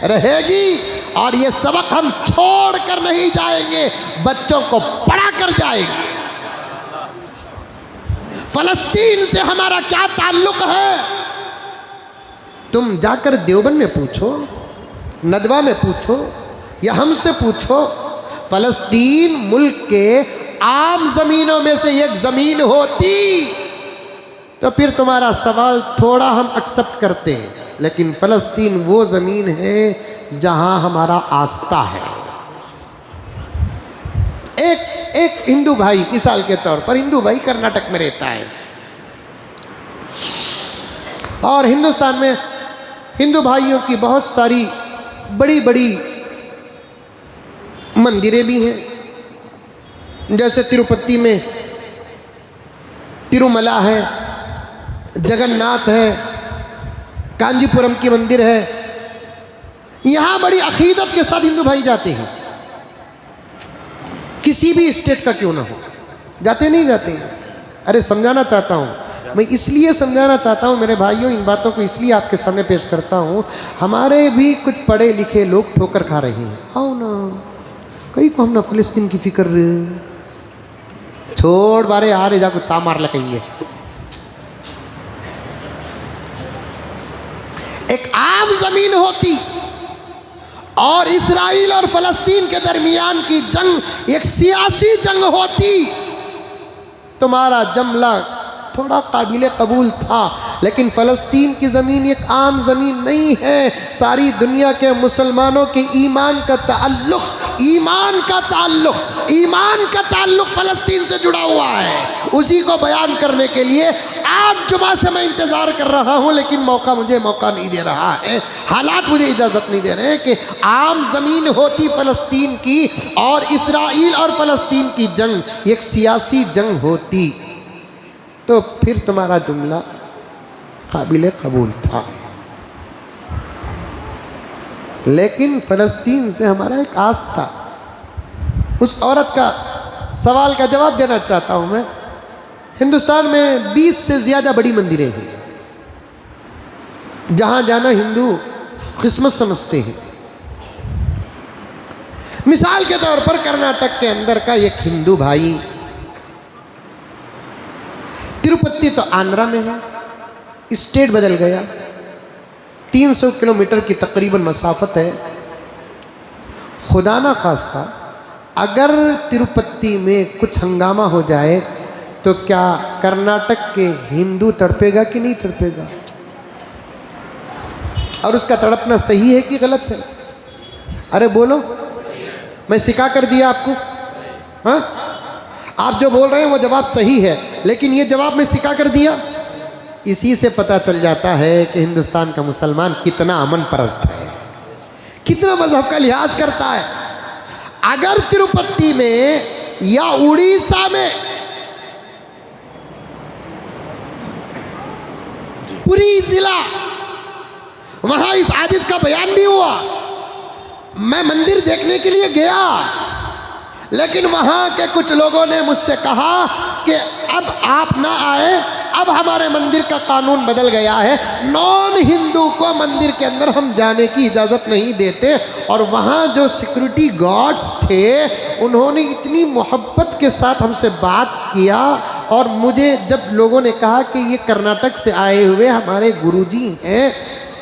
रहेगी, और ये सबक हम छोड़ कर नहीं जाएंगे, बच्चों को पढ़ा कर जाएंगे। फ़लस्तीन से हमारा क्या ताल्लुक़ है? तुम जाकर देवबंद में पूछो, नदवा में पूछो, या हमसे पूछो। फ़लस्तीन मुल्क के आम ज़मीनों में से एक ज़मीन होती तो फिर तुम्हारा सवाल थोड़ा हम एक्सेप्ट करते हैं, लेकिन फ़लस्तीन वो ज़मीन है जहां हमारा आस्था है। एक हिंदू भाई, मिसाल के तौर पर हिंदू भाई कर्नाटक में रहता है और हिंदुस्तान में हिंदू भाइयों की बहुत सारी बड़ी बड़ी मंदिरें भी हैं, जैसे तिरुपति में तिरुमला है, जगन्नाथ है, कांजीपुरम की मंदिर है। यहाँ बड़ी अकीदत के साथ हिंदू भाई जाते हैं, किसी भी स्टेट का क्यों ना हो, जाते नहीं जाते हैं। अरे समझाना चाहता हूँ मैं, इसलिए समझाना चाहता हूँ मेरे भाइयों, इन बातों को इसलिए आपके सामने पेश करता हूँ। हमारे भी कुछ पढ़े लिखे लोग ठोकर खा रहे हैं। आओ ना, कहीं को हम ना फ़लस्तीन की फिक्र छोड़ बारे आ रहे, जाको चा मार लगेंगे। एक आम जमीन होती और इस्राइल और फ़लस्तीन के दरमियान की जंग एक सियासी जंग होती, तुम्हारा जमला थोड़ा काबिल कबूल था, लेकिन फ़लस्तीन की ज़मीन एक आम ज़मीन नहीं है। सारी दुनिया के मुसलमानों के ईमान का ताल्लुक़ फ़लस्तीन से जुड़ा हुआ है। उसी को बयान करने के लिए 8 जुमा से मैं इंतज़ार कर रहा हूँ, लेकिन मुझे मौका नहीं दे रहा है, हालात मुझे इजाज़त नहीं दे रहे हैं कि आम ज़मीन होती फ़लस्तीन की और इस्राइल और फ़लस्तीन की जंग एक सियासी जंग होती तो फिर तुम्हारा जुमला काबिल कबूल था। लेकिन फ़लस्तीन से हमारा एक आस था। उस औरत का सवाल का जवाब देना चाहता हूँ मैं। हिंदुस्तान में 20 से ज़्यादा बड़ी मंदिरें हैं, जहाँ जाना हिंदू किस्मत समझते हैं। मिसाल के तौर पर कर्नाटक के अंदर का एक हिंदू भाई, तिरुपति तो आंध्रा में है, स्टेट बदल गया, 300 किलोमीटर की तकरीबन मसाफत है। खुदा ना खास्ता अगर तिरुपति में कुछ हंगामा हो जाए तो क्या कर्नाटक के हिंदू तड़पेगा कि नहीं तड़पेगा? और उसका तड़पना सही है कि गलत है? अरे बोलो, मैं सिखा कर दिया आपको। हाँ, आप जो बोल रहे हैं वो जवाब सही है, लेकिन ये जवाब मैं सिखा कर दिया। इसी से पता चल जाता है कि हिंदुस्तान का मुसलमान कितना अमन परस्त है, कितना मजहब का लिहाज करता है। अगर तिरुपति में या उड़ीसा में, पूरी जिला, वहां इस आदिश का बयान भी हुआ। मैं मंदिर देखने के लिए गया, लेकिन वहां के कुछ लोगों ने मुझसे कहा कि अब आप ना आए, अब हमारे मंदिर का कानून बदल गया है, नॉन हिंदू को मंदिर के अंदर हम जाने की इजाज़त नहीं देते। और वहाँ जो सिक्योरिटी गार्ड्स थे, उन्होंने इतनी मोहब्बत के साथ हमसे बात किया। और मुझे जब लोगों ने कहा कि ये कर्नाटक से आए हुए हमारे गुरुजी हैं,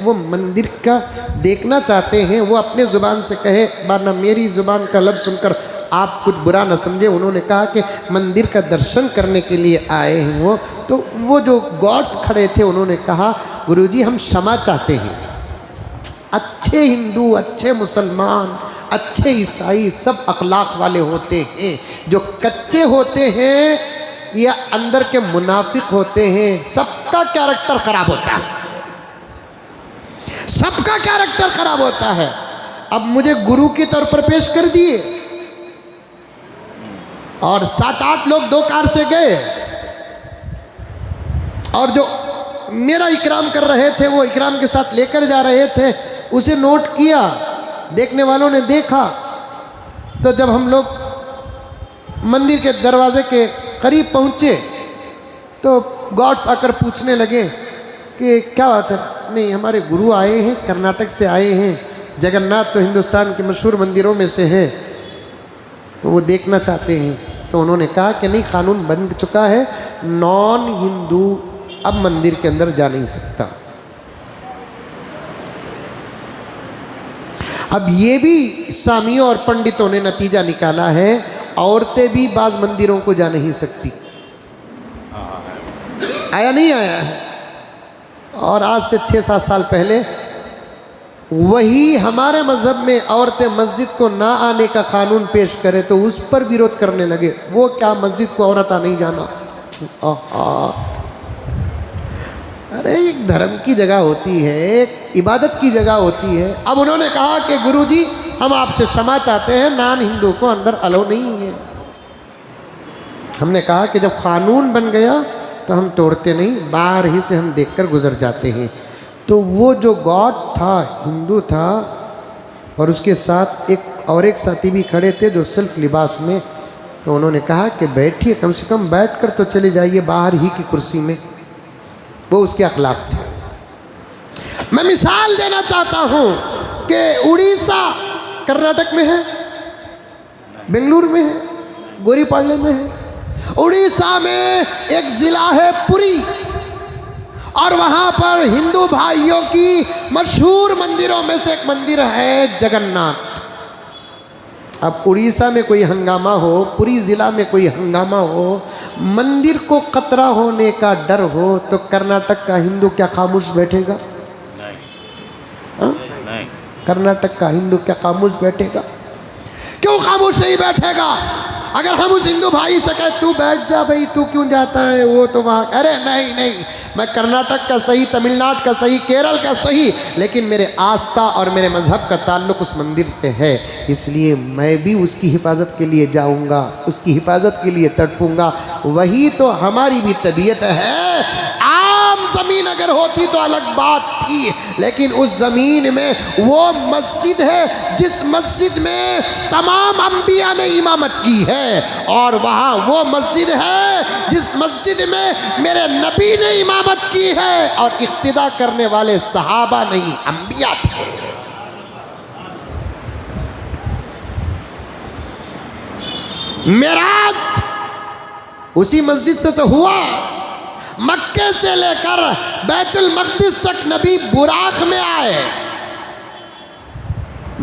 वो मंदिर का देखना चाहते हैं, वो अपने ज़ुबान से कहे, वरना मेरी ज़ुबान का लफ्ज़ सुनकर आप कुछ बुरा न समझे। उन्होंने कहा कि मंदिर का दर्शन करने के लिए आए हैं वो। तो वो जो गॉड्स खड़े थे, उन्होंने कहा गुरुजी हम क्षमा चाहते हैं। अच्छे हिंदू, अच्छे मुसलमान, अच्छे ईसाई सब अखलाक वाले होते हैं। जो कच्चे होते हैं या अंदर के मुनाफिक होते हैं, सबका कैरेक्टर खराब होता है, सबका कैरेक्टर खराब होता है। अब मुझे गुरु के तौर पर पेश कर दिए और 7-8 लोग 2 कार से गए, और जो मेरा इकराम कर रहे थे वो इकराम के साथ लेकर जा रहे थे, उसे नोट किया, देखने वालों ने देखा। तो जब हम लोग मंदिर के दरवाजे के करीब पहुँचे तो गॉड्स आकर पूछने लगे कि क्या बात है। नहीं, हमारे गुरु आए हैं, कर्नाटक से आए हैं, जगन्नाथ तो हिंदुस्तान के मशहूर मंदिरों में से है, तो वो देखना चाहते हैं। तो उन्होंने कहा कि नहीं, कानून बन चुका है, नॉन हिंदू अब मंदिर के अंदर जा नहीं सकता। अब ये भी सामियों और पंडितों ने नतीजा निकाला है, औरतें भी बाज मंदिरों को जा नहीं सकती। आया नहीं आया है? और आज से 6-7 साल पहले वही हमारे मज़हब में औरतें मस्जिद को ना आने का कानून पेश करे तो उस पर विरोध करने लगे। वो क्या, मस्जिद को औरत नहीं जाना? अरे एक धर्म की जगह होती है, एक इबादत की जगह होती है। अब उन्होंने कहा कि गुरुजी हम आपसे क्षमा चाहते हैं, नॉन हिंदू को अंदर अलाउ नहीं है। हमने कहा कि जब कानून बन गया तो हम तोड़ते नहीं, बाहर ही से हम देखकर गुजर जाते हैं। तो वो जो गॉड था हिंदू था, और उसके साथ एक साथी भी खड़े थे जो सिल्क लिबास में। तो उन्होंने कहा कि बैठिए, कम से कम बैठकर तो चले जाइए बाहर ही की कुर्सी में। वो उसके अखलाक थे। मैं मिसाल देना चाहता हूँ कि उड़ीसा कर्नाटक में है, बेंगलुरु में है, गोरीपाले में है। उड़ीसा में एक ज़िला है पुरी, और वहाँ पर हिंदू भाइयों की मशहूर मंदिरों में से एक मंदिर है जगन्नाथ। अब उड़ीसा में कोई हंगामा हो, पुरी ज़िला में कोई हंगामा हो, मंदिर को खतरा होने का डर हो, तो कर्नाटक का हिंदू क्या खामोश बैठेगा? नहीं। कर्नाटक का हिंदू क्या खामोश बैठेगा? क्यों खामोश नहीं बैठेगा? अगर हम उस हिंदू भाई से कहें तू बैठ जा भाई, तू क्यों जाता है, वो तो वहाँ, अरे नहीं नहीं, मैं कर्नाटक का सही, तमिलनाडु का सही, केरल का सही, लेकिन मेरे आस्था और मेरे मज़हब का ताल्लुक़ उस मंदिर से है, इसलिए मैं भी उसकी हिफाजत के लिए जाऊँगा, उसकी हिफाजत के लिए तड़पूँगा। वही तो हमारी भी तबीयत है। आम ज़मीन अगर होती तो अलग बात थी, लेकिन उस ज़मीन में वो मस्जिद है जिस मस्जिद में तमाम अंबिया ने इमामत की है, और वहाँ वो मस्जिद है जिस मस्जिद में मेरे नबी ने इमामत की है, और इक्तिदा करने वाले सहाबा नहीं अंबिया थे। मेराज उसी मस्जिद से तो हुआ। मक्के से लेकर बैतुल मक़दिस तक नबी बुराक में आए,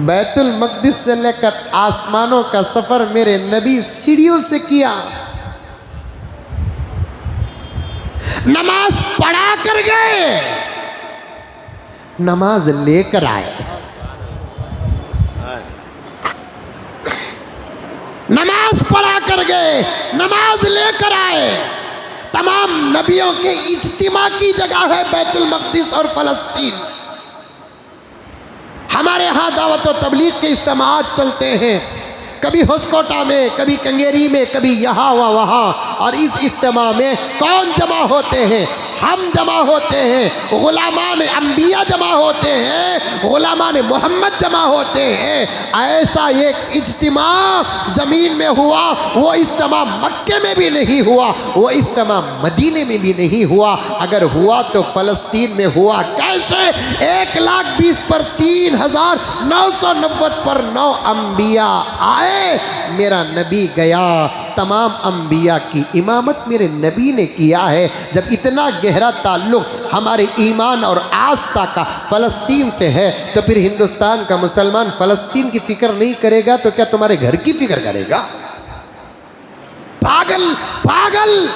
बैतुल मक़दिस से लेकर आसमानों का सफर मेरे नबी सीढ़ियों से किया, नमाज पढ़ा कर गए, नमाज लेकर आए। नमाज पढ़ा कर गए, नमाज लेकर आए। तमाम नबियों के इज्तिमा की जगह है बैतुल मक़दिस और फ़लस्तीन। हमारे यहाँ दावत व तबलीग के इज्तिमात चलते हैं, कभी होसकोटा में, कभी कंगेरी में, कभी यहाँ व वहाँ। और इस इज्तिमा में कौन जमा होते हैं? हम जमा होते हैं, गुलामान अंबिया जमा होते हैं, गुलामान मोहम्मद जमा होते हैं। ऐसा एक इज्तिमा ज़मीन में हुआ, वो इज्तिमा मक्के में भी नहीं हुआ, वो इज्तिमा मदीने में भी नहीं हुआ। अगर हुआ तो फ़लस्तीन में हुआ। कैसे? 1,20,000 पर 3,990 पर 9 अंबिया आए, मेरा नबी गया। तमाम अंबिया की इमामत मेरे नबी ने किया है। जब इतना गहरा ताल्लुक़ हमारे ईमान और आस्था का फ़लस्तीन से है, तो फिर हिंदुस्तान का मुसलमान फ़लस्तीन की फ़िक्र नहीं करेगा तो क्या तुम्हारे घर की फ़िक्र करेगा? पागल पागल।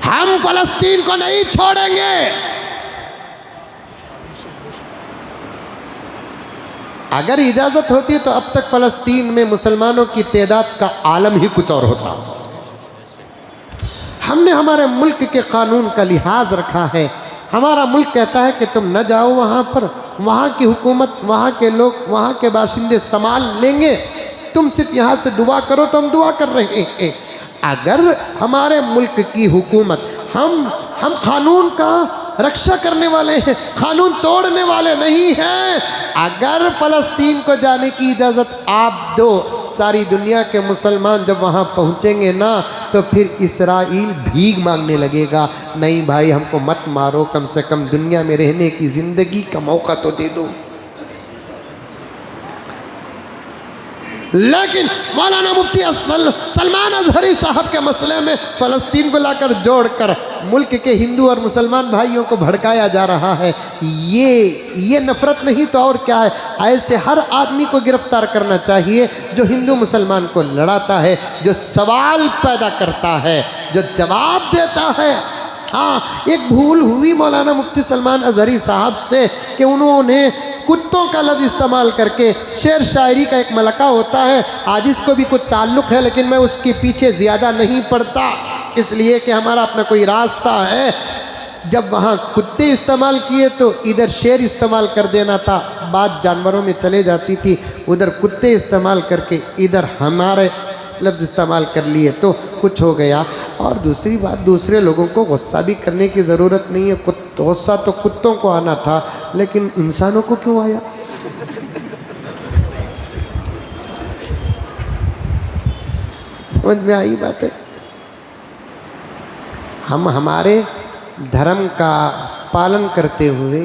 हम फ़लस्तीन को नहीं छोड़ेंगे। अगर इजाज़त होती तो अब तक फ़लस्तीन में मुसलमानों की तादाद का आलम ही कुछ और होता। हमने हमारे मुल्क के कानून का लिहाज रखा है। हमारा मुल्क कहता है कि तुम न जाओ वहाँ पर, वहाँ की हुकूमत, वहाँ के लोग, वहाँ के बाशिंदे संभाल लेंगे, तुम सिर्फ यहाँ से दुआ करो। तो हम दुआ कर रहे हैं। अगर हमारे मुल्क की हुकूमत, हम कानून का रक्षा करने वाले हैं, कानून तोड़ने वाले नहीं हैं। अगर फ़लस्तीन को जाने की इजाज़त आप दो, सारी दुनिया के मुसलमान जब वहाँ पहुँचेंगे ना, तो फिर इसराइल भीख मांगने लगेगा। नहीं भाई, हमको मत मारो, कम से कम दुनिया में रहने की ज़िंदगी का मौका तो दे दो। लेकिन मौलाना मुफ्ती सलमान अजहरी साहब के मसले में फ़लस्तीन को लाकर जोड़कर मुल्क के हिंदू और मुसलमान भाइयों को भड़काया जा रहा है। ये नफ़रत नहीं तो और क्या है? ऐसे हर आदमी को गिरफ्तार करना चाहिए जो हिंदू मुसलमान को लड़ाता है, जो सवाल पैदा करता है, जो जवाब देता है। हाँ, एक भूल हुई मौलाना मुफ्ती सलमान अजहरी साहब से कि उन्होंने कुत्तों का लफ्ज़ इस्तेमाल करके, शेर शायरी का एक मलका होता है, आज इसको भी कुछ ताल्लुक़ है, लेकिन मैं उसके पीछे ज़्यादा नहीं पड़ता, इसलिए कि हमारा अपना कोई रास्ता है। जब वहाँ कुत्ते इस्तेमाल किए तो इधर शेर इस्तेमाल कर देना था, बात जानवरों में चले जाती थी। उधर कुत्ते इस्तेमाल करके इधर हमारे लफ्ज़ इस्तेमाल कर लिए तो कुछ हो गया। और दूसरी बात, दूसरे लोगों को गुस्सा भी करने की ज़रूरत नहीं है। गुस्सा तो कुत्तों को आना था, लेकिन इंसानों को क्यों आया? समझ में आई बात है? हम हमारे धर्म का पालन करते हुए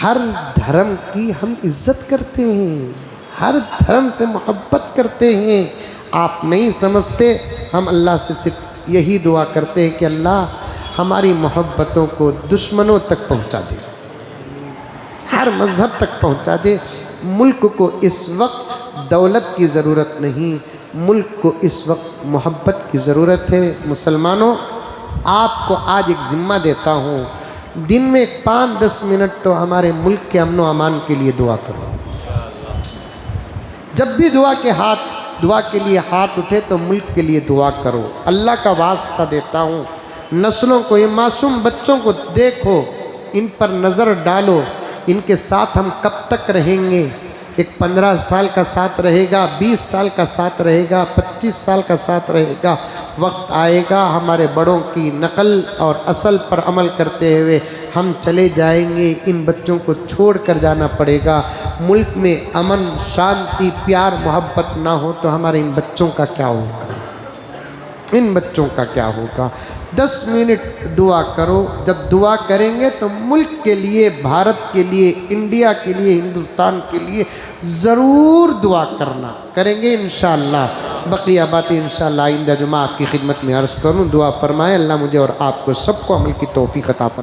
हर धर्म की हम इज्जत करते हैं, हर धर्म से मोहब्बत करते हैं। आप नहीं समझते, हम अल्लाह से सिर्फ यही दुआ करते हैं कि अल्लाह हमारी मोहब्बतों को दुश्मनों तक पहुंचा दे, हर मज़हब तक पहुंचा दे। मुल्क को इस वक्त दौलत की ज़रूरत नहीं, मुल्क को इस वक्त मोहब्बत की ज़रूरत है। मुसलमानों, आपको आज एक ज़िम्मा देता हूँ, दिन में 5-10 मिनट तो हमारे मुल्क के अमन व अमान के लिए दुआ करो। जब भी दुआ के लिए हाथ उठे तो मुल्क के लिए दुआ करो। अल्लाह का वास्ता देता हूँ, नस्लों को, ये मासूम बच्चों को देखो, इन पर नज़र डालो, इनके साथ हम कब तक रहेंगे? एक 15 साल का साथ रहेगा, 20 साल का साथ रहेगा, 25 साल का साथ रहेगा। वक्त आएगा हमारे बड़ों की नकल और असल पर अमल करते हुए हम चले जाएंगे, इन बच्चों को छोड़ कर जाना पड़ेगा। मुल्क में अमन, शांति, प्यार, मोहब्बत ना हो तो हमारे इन बच्चों का क्या होगा? इन बच्चों का क्या होगा? 10 मिनट दुआ करो। जब दुआ करेंगे तो मुल्क के लिए, भारत के लिए, इंडिया के लिए, हिंदुस्तान के लिए ज़रूर दुआ करना। करेंगे इंशाअल्लाह। बकिया बातें इंशाअल्लाह आइंदा जुमा आपकी खिदमत में अर्ज़ करूँ। दुआ फरमाएं, अल्लाह मुझे और आपको सबको अमल की तौफीक अता फरमाए।